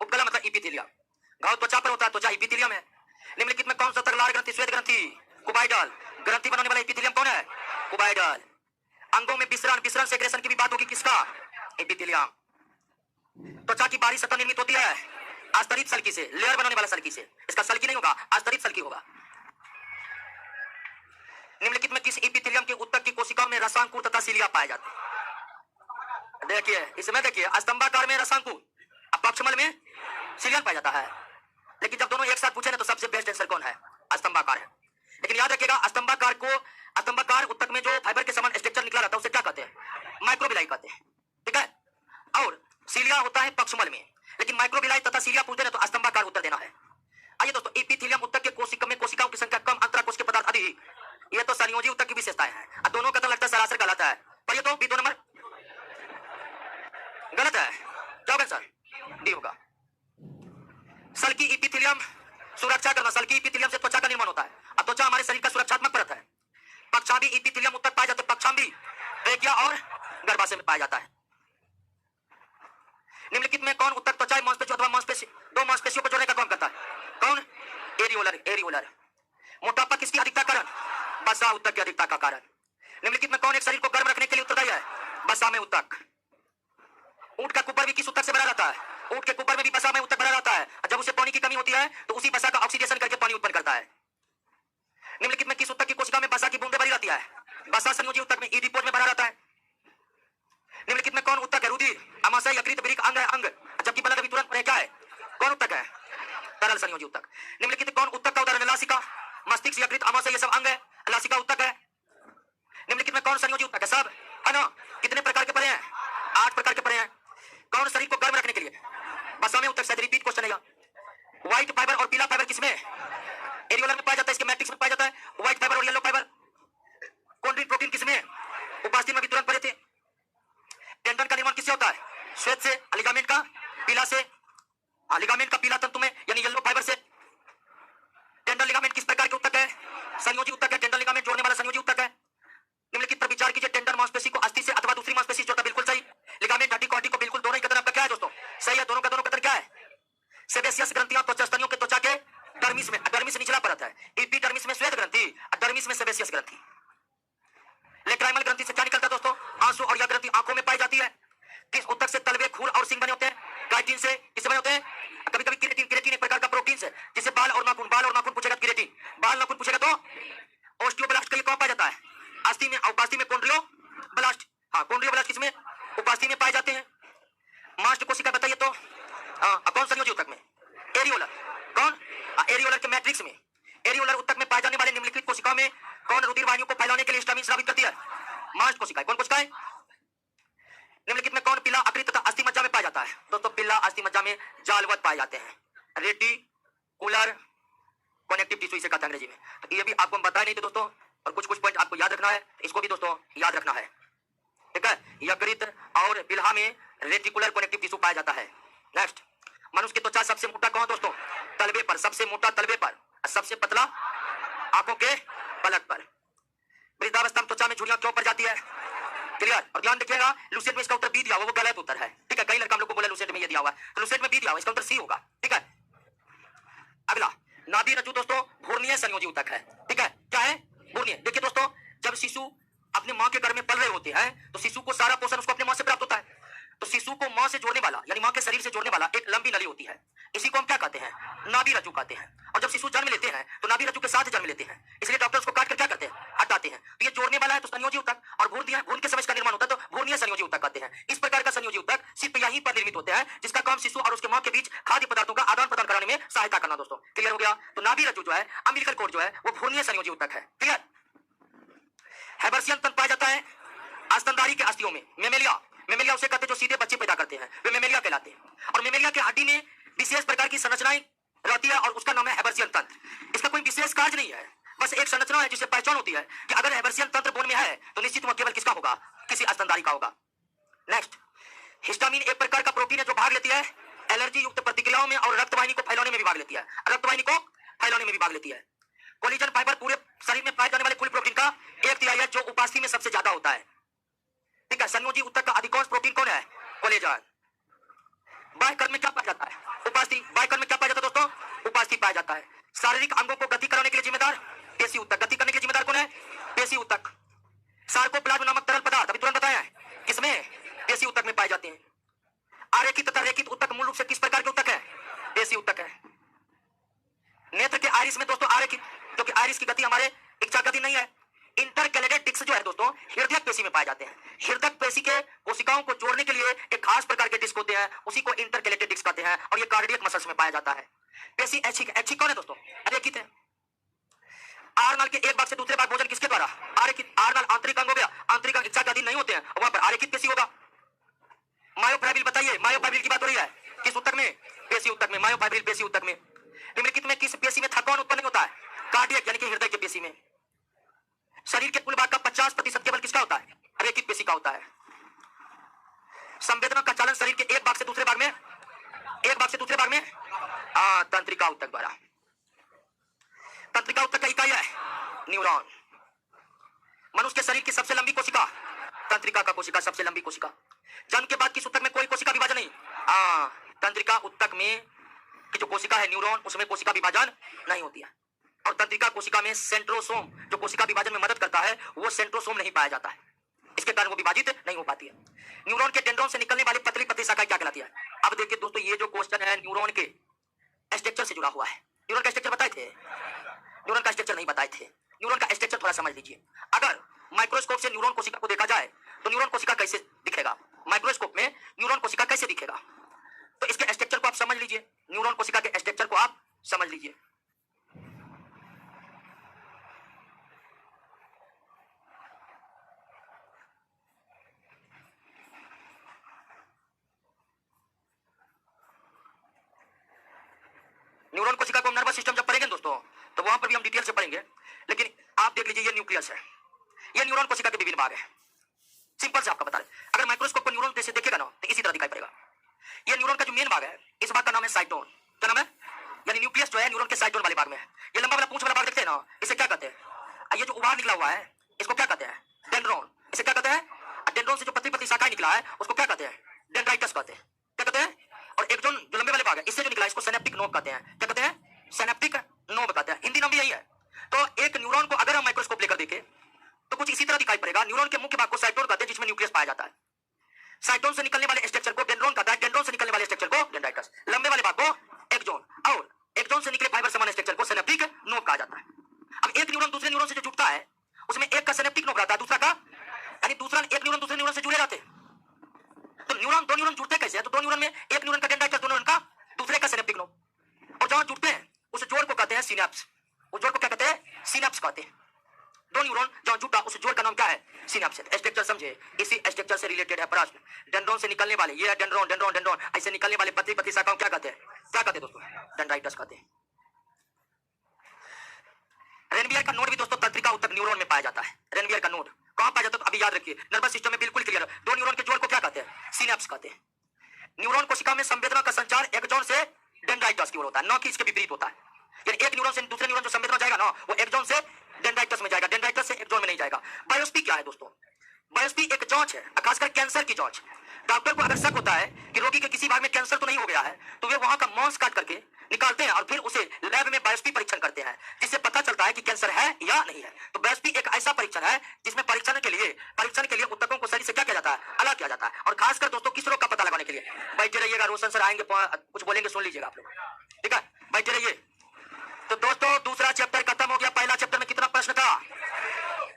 उपगला मतलब इपिथेलियम। घाव त्वचा पर होता है, त्वचा इपिथेलियम है। निम्नलिखित में कौन सा ऊतक लाल ग्रंथि, श्वेत ग्रंथि, कुबाइडल ग्रंथि बनाने वाला इपिथेलियम कौन है? कुबाइडल। अंगों में विसरण, विसरण सेक्रेशन की भी बात होगी, किसका? इपिथेलियम। त्वचा की बाहरी सतह निर्मित होती है आस्तरित सल्की से, लेयर बनाने वाला सल्की से। इसका सल्की नहीं होगा, आस्तरित सल्की होगा। निम्नलिखित में किस इपिथेलियम के ऊतक की कोशिकाओं में रसांकुर तथा सिलिया पाए जाते हैं? देखिए इसमें, देखिए स्तंभाकार में रसांकुर, पक्षमल में सिलियन पाया जाता है। लेकिन जब दोनों एक साथ पूछे ना तो सबसे बेस्ट आंसर कौन है? स्तंभाकार है। लेकिन याद रखिएगा स्तंभाकार को, स्तंभाकार ऊतक में जो फाइबर के समान स्ट्रक्चर निकला रहता है उसे क्या कहते हैं? माइक्रोबिलाई कहते हैं, ठीक है। और सिलिया होता है पक्षमल में, लेकिन माइक्रोबिलाई तथा सिलिया पूछते ना तो स्तंभाकार उत्तर देना है। आइए दोस्तों, एपिथेलियम ऊतक के कोशिका में कोशिकाओं की संख्या कम, अंतराकोश के पदार्थ अधिक, ये तो संयोजी ऊतक की विशेषताएं हैं। दोनों का तो लगता है सरासर गलत है, पर ये तो बी 2 नंबर गलत है। क्या होगा सर? डी होगा। सल्की इपिथेलियम सुरक्षा करना, सल्की इपिथेलियम से त्वचा का निर्माण होता है। अब त्वचा हमारे शरीर का सुरक्षात्मक परत है। पक्षांबी इपिथेलियम ऊतक पाए जाते हैं, पक्षांबी ट्रेकिया और गर्भाशय में पाया जाता है। निम्नलिखित में कौन ऊतक त्वचा मांसपेशियों अथवा मांसपेशी, दो मांसपेशियों को जोड़ने का काम करता है? कौन? एरियोलर। एरियोलर। मोटापा किसकी अधिकता कारण? बसा ऊतक की अधिकता का कारण। निम्नलिखित में कौन एक शरीर को गर्म रखने के लिए उत्तरदायी है? बसा में ऊतक। ऊंट का कुपर भी किस ऊतक से बना रहता है? ऊंट के कुपर में भी बसा में ऊतक बना रहता है। जब उसे पानी की कमी होती है तो उसी बसा का ऑक्सीडेशन करके पानी उत्पन्न करता है। निम्नलिखित में किस ऊतक की कोशिका में बसा की बूंदें भरी रहती है? बसा संयोजी ऊतक में ईडिपोज में बना रहता है। निम्नलिखित में कौन ऊतक है? रुधिर, अमाशय, यकृत, वृक्क, अंग है अंग, जबकि बलद अभी तुरंत क्या है? कौन ऊतक है? तरल संयोजी ऊतक। निम्नलिखित कौन ऊतक का उदाहरण है? लासिका, मस्तिष्क, यकृत, अमाशय ये सब अंग है, लासिका ऊतक है। निम्नलिखित में कौन संयोजी ऊतक है? सब है ना। कितने प्रकार के पड़े हैं? 8 प्रकार के पड़े हैं। कौन शरीर को गर्म रखने के लिए? बसा में ऊतक। शायद रिपीट क्वेश्चन है। व्हाइट फाइबर और पीला फाइबर किसमें? एरियोलर में पाया जाता है, इसके मैट्रिक्स में पाया जाता है। व्हाइट फाइबर और येलो फाइबर। कॉन्ड्रिन प्रोटीन किसमें? उपास्थि में भी तुरंत पढ़े थे। टेंडन का निर्माण किससे होता है? श्वेत से। लिगामेंट का पीला से, लिगामेंट का पीला तंतु में यानी येलो फाइबर से। टेंडन लिगामेंट किस प्रकार के ऊतक है? संयोजी ऊतक है। टेंडन लिगामेंट जोड़ने वाला संयोजी ऊतक है। निम्नलिखित पर विचार कीजिए। टेंडन मांसपेशी को अस्थि से अथवा दूसरी मांसपेशी से जोड़ता, बिल्कुल सही। लिगामेंट हड्डी को हड्डी को, बिल्कुल दोनों ही कथन आपका क्या है दोस्तों? सही है। दोनों का दोनों कथन क्या है? सेबेसियस ग्रंथियां त्वचा स्तनियों के त्वचा के डर्मिस में, डर्मिस निचला परत है, एपिडर्मिस में श्वेत ग्रंथि, डर्मिस में सेबेसियस ग्रंथि। लेक्राइमल ग्रंथि से क्या निकलता है दोस्तों? आंसू। और यह ग्रंथि आंखों में पाई जाती है। किस ऊतक से तलवे, खूर और सिंग बने होते हैं? काइटिन से। किससे बने होते हैं? कभी कभी किरेटिन। किरेटिन एक प्रकार का प्रोटीन है जिसे बाल और नाखून, बाल और नाखून पूछेगा किरेटिन, बाल नाखून पूछेगा तो ओस्टियोब्लास्ट के लिए कौन पाया जाता है? अस्थि में। उपास्थि में कॉन्ड्रियोब्लास्ट। हाँ, कॉन्ड्रियोब्लास्ट किसमें? उपास्थि में पाए जाते हैं। मास्ट कोशिका बताइए तो? कौन संयोजी ऊतक में? एरियोलर। कौन? एरियोलर के मैट्रिक्स में। एरियोलर ऊतक में पाए जाने वाले निम्नलिखित कोशिकाओं में कौन रुधिर वाहिनियों को फैलाने के लिए हिस्टामिन स्रावित करती है? मास्ट कोशिका। कौन कोशिका है? निम्नलिखित में कौन पिला अकृत तथा अस्थि मज्जा में पाया जाता है? दोस्तों पिला अस्थि मज्जा में जालवत पाए जाते हैं। रेटिकुलर कनेक्टिव टिश्यू इसे कहते हैं अंग्रेजी में। तो ये भी आपको बताया नहीं थे दोस्तों, और कुछ कुछ पॉइंट आपको याद रखना है, इसको भी दोस्तों याद रखना है, ठीक है। यकृत और बिल्हा में रेटिकुलर कनेक्टिव टिश्यू पाया जाता है। नेक्स्ट, मनुष्य की त्वचा सबसे मोटा कौन दोस्तों? तलवे पर। सबसे मोटा तलवे पर, सबसे पतला आंखों के पलक पर। वृद्धावस्था में त्वचा में झुर्रियां क्यों पड़ जाती है? क्लियर। और ध्यान रखिएगा, लुसेंट में इसका उत्तर बी दिया हुआ, वो गलत उत्तर है, ठीक है। कई लड़का हम लोग को बोला लुसेंट में ये दिया हुआ, तो लुसेंट में बी दिया हुआ, इसका उत्तर सी होगा, ठीक है। अगला, नाभि रज्जु दोस्तों भ्रूणीय संयोजी ऊतक है, ठीक है। क्या है? भ्रूणीय। देखिए दोस्तों, जब शिशु अपने मां के गर्भ में पल रहे होते हैं तो शिशु को सारा पोषण उसको अपने मां से प्राप्त होता है। तो शिशु को मां से जोड़ने वाला यानी मां के शरीर से जोड़ने वाला एक लंबी नली होती है, इसी को हम क्या कहते हैं? नाभि रज्जु कहते हैं। और जब शिशु जन्म लेते हैं तो नाभि रज्जु के साथ जन्म लेते हैं, इसलिए डॉक्टर उसको काट कर क्या करते हैं? हटाते हैं। तो ये जोड़ने वाला है तो संयोजी ऊतक, और भ्रूण के समय इसका निर्माण होता है तो भ्रूणीय संयोजी ऊतक कहते हैं। इस प्रकार का संयोजी ऊतक सिर्फ यहीं पर निर्मित होते हैं, जिसका काम शिशु और उसके मां के बीच खाद्य पदार्थों का आदान प्रदान कराने में सहायता करना। दोस्तों क्लियर हो गया? तो नाभि रज्जु जो है, अम्बिलिकल कोर्ड जो है, वो भ्रूणीय संयोजी ऊतक है, क्लियर। हैबर्सियन तंतु पाया जाता है स्तनधारी के अस्थियों में। मेमेलिया, मेमेलिया उसे कहते हैं जो सीधे बच्चे पैदा करते हैं, वे मेमेलिया कहलाते हैं। और मेमेलिया के हड्डी में विशेष प्रकार की संरचनाएं रहती है और उसका नाम है हैबर्सियन तंत्र। इसका कोई विशेष कार्य नहीं है, बस एक संरचना है जिससे पहचान होती है कि अगर हैबर्सियन तंत्र बोन में है तो निश्चित केवल किसका होगा? किसी स्तनधारी का होगा। नेक्स्ट, हिस्टामिन एक प्रकार का प्रोटीन है जो भाग लेती है एलर्जी युक्त प्रतिक्रियाओं में और रक्तवाहिनी को फैलाने में भी भाग लेती है, रक्तवाहिनी को फैलाने में भी भाग लेती है। कोलेजन फाइबर पूरे शरीर में पाए जाने वाले कुल प्रोटीन का 1/3 है, जो उपास्थि में सबसे ज्यादा होता है, ठीक है। है संयोजी उत्तक का अधिकांश प्रोटीन कौन है? कोलेजन। बाह्यकर्ण में क्या पाया जाता है? उपास्थि। बाह्यकर्ण में क्या पाया जाता है दोस्तों? उपास्थि पाया जाता है। शारीरिक अंगों को गति कराने के लिए जिम्मेदार पेशी उत्तक। गति करने के लिए जिम्मेदार कौन है? पेशी उत्तक। सार्कोप्लाज्म नामक तरल पदार्थ अभी तुरंत बताया है किसमें? पेशी उत्तक में पाए जाते हैं। आरेखित तथा रेखित उत्तक मूल रूप से किस प्रकार के उत्तक है? पेशी उत्तक है। नेत्र के आइरिस में दोस्तों आरेखित, क्योंकि आइरिस की गति हमारे इच्छा गति नहीं है। इंटरकैलेटेड डिस्क जो है दोस्तों हृदय पेशी में पाए जाते हैं। हृदय पेशी के कोशिकाओं को जोड़ने के लिए एक खास प्रकार के डिस्क होते हैं, उसी को इंटरकैलेटेड डिस्क कहते हैं और ये कार्डियक मसल्स में पाया जाता है। पेशी ऐच्छिक। ऐच्छिक कौन है दोस्तों? रेखित है। आरनल के एक भाग से दूसरे भाग भोजन किसके द्वारा? आरेखित। आरनल आंतरिक अंग हो गया, आंतरिक अंग इच्छा के अधीन नहीं होते हैं, वहां पर आरेखित पेशी होगा। मायोफाइब्रिल बताइए, मायोफाइब्रिल की बात हो रही है किस उत्तक में? पेशी उत्तक में। मायोफाइब्रिल पेशी उत्तक में। निम्नलिखित में किस पेशी में थकान उत्पन्न होता है? कार्डियक यानी कि हृदय के पेशी में। शरीर के कुल भाग का 50% केवल किसका होता है? रेखित पेशी का होता है। संवेदना का चालन शरीर के एक भाग से दूसरे भाग में, एक भाग से दूसरे भाग में तंत्रिका उत्तक द्वारा। तंत्रिका उत्तक का इकाई है न्यूरॉन। मनुष्य के शरीर की सबसे लंबी कोशिका तंत्रिका का कोशिका, सबसे लंबी कोशिका। जन्म के बाद किस उत्तक में कोई कोशिका विभाजन नहीं? तंत्रिका उत्तक में की जो कोशिका है न्यूरॉन, उसमें कोशिका विभाजन नहीं होती है। और तंत्रिका कोशिका में सेंट्रोसोम जो कोशिका विभाजन में मदद करता है वो सेंट्रोसोम नहीं पाया जाता है, इसके कारण वो विभाजित नहीं हो पाती है। न्यूरॉन के डेंड्रॉन से निकलने वाली पतली पतली शाखा क्या कहलाती है? अब देखिए दोस्तों ये जो क्वेश्चन है न्यूरॉन के स्ट्रक्चर से जुड़ा हुआ है। न्यूरॉन का स्ट्रक्चर बताए थे? न्यूरॉन का स्ट्रक्चर नहीं बताए थे। न्यूरॉन का स्ट्रक्चर थोड़ा समझ लीजिए। अगर माइक्रोस्कोप से न्यूरॉन कोशिका को देखा जाए तो न्यूरॉन कोशिका कैसे दिखेगा? माइक्रोस्कोप में न्यूरॉन कोशिका कैसे दिखेगा? तो इसके स्ट्रक्चर को आप समझ लीजिए, न्यूरॉन कोशिका के स्ट्रक्चर को आप समझ लीजिए। न्यूरॉन कोशिका को नर्वस सिस्टम जब पढ़ेंगे दोस्तों तो वहां पर भी हम डिटेल से पढ़ेंगे, लेकिन आप देख लीजिए ये न्यूक्लियस है, ये न्यूरॉन कोशिका के विभिन्न भाग है। सिंपल से आपका बता रहे, अगर माइक्रोस्कोप को न्यूरॉन जैसे देखेगा ना तो इसी तरह दिखाई पड़ेगा। ये न्यूरॉन का जो मेन भाग है इस भाग का नाम है साइटोन। क्या नाम है? यानी न्यूक्लियस जो है न्यूरॉन के साइटोन वाले भाग में है। ये लंबा वाला पूंछ वाला भाग देखते हैं ना, इसे क्या कहते हैं? ये जो उभार निकला हुआ है इसको क्या कहते हैं? डेंड्रॉन। इसे क्या कहते हैं? डेंड्रॉन से जो पतली पतली शाखाएं निकला है उसको क्या कहते हैं? डेंड्राइटस कहते हैं। क्या कहते हैं? और एक जो लंबे वाले भाग है इससे जो निकला है इसको सिनेप्टिक नोब कहते हैं। क्या कहते हैं? सिनेप्टिक नोब कहते हैं। हिंदी नाम भी यही है। तो एक न्यूरॉन को अगर हम माइक्रोस्कोप लेकर देखें तो कुछ इसी तरह दिखाई पड़ेगा। न्यूरॉन के मुख्य भाग को साइटोन कहते हैं जिसमें न्यूक्लियस पाया जाता है। साइटोन से निकलने वाले स्ट्रक्चर को डेंड्रॉन कहता है, डेंड्रॉन से निकलने वाले स्ट्रक्चर को डेंड्राइटस, लंबे वाले भाग को एक्सोन और एक्सोन से निकले फाइबर समान स्ट्रक्चर को सिनेप्टिक नोब कहा जाता है। अब एक न्यूरॉन दूसरे न्यूरॉन से जो जुड़ता है उसमें एक का सिनेप्टिक नोब रहता है, दूसरा का, यानी दूसरा एक न्यूरॉन दूसरे न्यूरॉन से जुड़े रहते हैं। तो न्यूरॉन दो न्यूरॉन जुड़ते कैसे हैं? तो दो न्यूरॉन में एक न्यूरॉन का डेंड्राइटस, दो न्यूरॉन का दूसरे का सिनेप्टिक नोब, और जहां जुड़ते हैं उस जोड़ को कहते हैं सिनेप्स। उस जोड़ को क्या कहते हैं? सिनेप्स कहते हैं। दो न्यूरॉन जहां जुटा उस जोड़ का नाम क्या है? सिनेप्स। स्ट्रक्चर समझे, इसी स्ट्रक्चर से रिलेटेड है प्रश्न। डेंड्रॉन से निकलने वाले, ये डेंड्रॉन डेंड्रॉन डेंड्रॉन ऐसे निकलने वाले पतली पतली शाखाओं क्या कहते हैं? क्या कहते हैं दोस्तों? डेंड्राइटस कहते हैं। रेनवियर का नोड भी दोस्तों तंत्रिका उत्तक न्यूरॉन में पाया जाता है। रेनवियर का नोड कहां पाया जाता है? तो अभी याद रखिए, नर्वस सिस्टम में बिल्कुल क्लियर। दो न्यूरॉन के जोड़ को क्या कहते हैं? सिनेप्स कहते हैं। न्यूरॉन कोशिका में संवेदना का संचार एक्सोन से डेंड्राइटस की ओर होता है, न कि इसके विपरीत होता है। यानी एक न्यूरॉन से दूसरे न्यूरॉन जो संवेदना जाएगा ना वो एक्सोन से डेंड्राइटस में जाएगा, डेंड्राइटस से एक्सोन में नहीं जाएगा। बायोप्सी क्या है दोस्तों? बायोप्सी एक जांच है, खासकर कैंसर की जांच। डॉक्टर को अगर शक होता है कि रोगी के किसी भाग में कैंसर तो नहीं हो गया है तो वे वहां का मांस काट करके निकालते हैं और फिर उसे लैब में बायोप्सी परीक्षण करते हैं, जिससे पता चलता है कि कैंसर है या नहीं है। तो बायोप्सी एक ऐसा परीक्षण है जिसमें परीक्षण के लिए उत्तकों को शरीर से क्या किया जाता है? अलग किया जाता है। और खासकर दोस्तों किस रोग का पता लगाने के लिए। बैठे रहिएगा, रोशन सर आएंगे, कुछ बोलेंगे, सुन लीजिएगा आप लोग, ठीक है? बैठे रहिए। तो दोस्तों दूसरा चैप्टर खत्म हो गया। पहला चैप्टर में कितना प्रश्न था?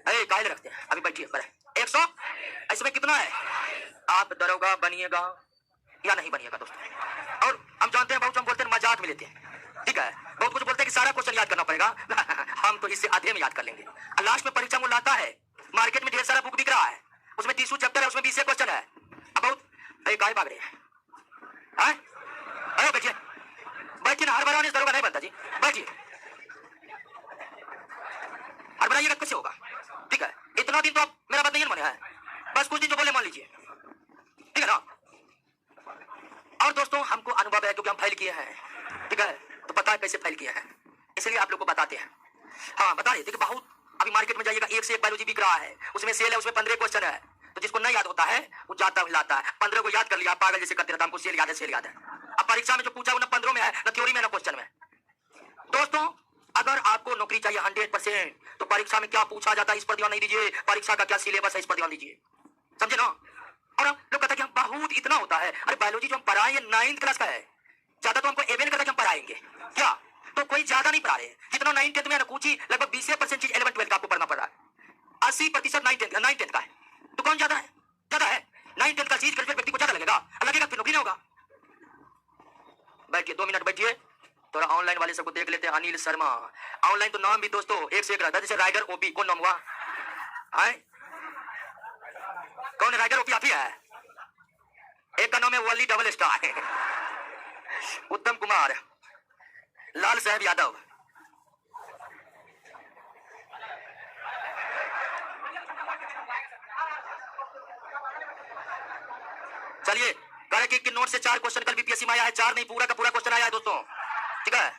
कायल रखते हैं, अभी बैठिए। 100, इसमें कितना है? आप दरोगा बनिएगा या नहीं बनिएगा दोस्तों। और हम जानते हैं बहुत, हम बोलते हैं मजाक में लेते हैं, ठीक है? बहुत कुछ बोलते हैं कि सारा क्वेश्चन याद करना पड़ेगा हम तो इससे आधे में याद कर लेंगे। लास्ट में परीक्षा में लाता है, मार्केट में ढेर सारा बुक बिक रहा है, उसमें 30 चैप्टर है, उसमें 20 क्वेश्चन है। अब बहुत काय भाग रहे हैं? बैठिए बैठिए ना, हर बनाने दरोगा नहीं बनता जी, बैठिए। हर बनाइएगा कैसे होगा? ठीक है, इतना दिन तो आप मेरा बात नहीं माने हैं, बस कुछ दिन जो बोले मान लीजिए, ठीक है ना? और दोस्तों हमको अनुभव है क्योंकि हम फाइल किए हैं, ठीक है? तो पता है कैसे फाइल किए हैं, इसलिए आप लोग को बताते हैं। हाँ बता रहे थे कि बहुत अभी मार्केट में जाइएगा, एक से एक बायोलॉजी बिक रहा है, उसमें सेल है, उसमें 15 क्वेश्चन है, तो जिसको नहीं याद होता है वो जाता हिलाता है। 15 को याद कर लिया, पागल जैसे करते रहता, हमको सेल याद है, सेल याद है। अब परीक्षा में जो पूछा वो ना 15 में है, ना थ्योरी में, ना क्वेश्चन में। दोस्तों अगर आपको नौकरी चाहिए 100%, तो परीक्षा में क्या पूछा जाता है इस पर ध्यान नहीं दीजिए, परीक्षा का क्या सिलेबस है इस पर ध्यान दीजिए, समझे ना। और लोग कहते हैं कि हम बहुत इतना होता है, अरे बायोलॉजी जो हम पढ़ाए ये 9th क्लास का है, ज्यादा तो हमको एवेन करता कि हम पढ़ाएंगे क्या, तो कोई ज्यादा नहीं पढ़ा रहे। जितना 9th 10th में कुछ ही लगभग 20% चीज 11th 12th का आपको पढ़ना पड़ रहा है। 80% 9th 10th का है, तो कौन ज्यादा है? ज्यादा है 9th 10th का चीज ग्रेजुएट व्यक्ति को ज्यादा लगेगा फिर नौकरी नहीं होगा। बैठिए 2 मिनट बैठिए, थोड़ा ऑनलाइन वाले सबको देख लेते हैं। अनिल शर्मा ऑनलाइन, तो नाम भी दोस्तों एक से एक रहता है, जैसे राइडर ओपी, कौन नाम हुआ है? कौन है राइडर ओपी? आप ही है। एक का नाम है वली डबल स्टार, उत्तम कुमार, लाल साहब यादव। चलिए करे कि नोट से 4 क्वेश्चन कल बीपीएससी में आया है, 4 नहीं पूरा का पूरा क्वेश्चन आया है दोस्तों, ठीक है।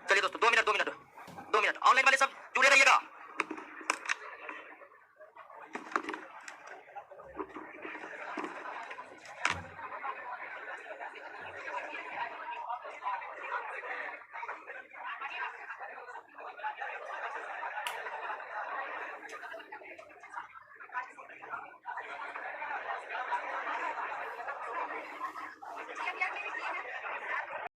चलिए दोस्तों 2 मिनट ऑनलाइन वाले सब जुड़े रहिएगा।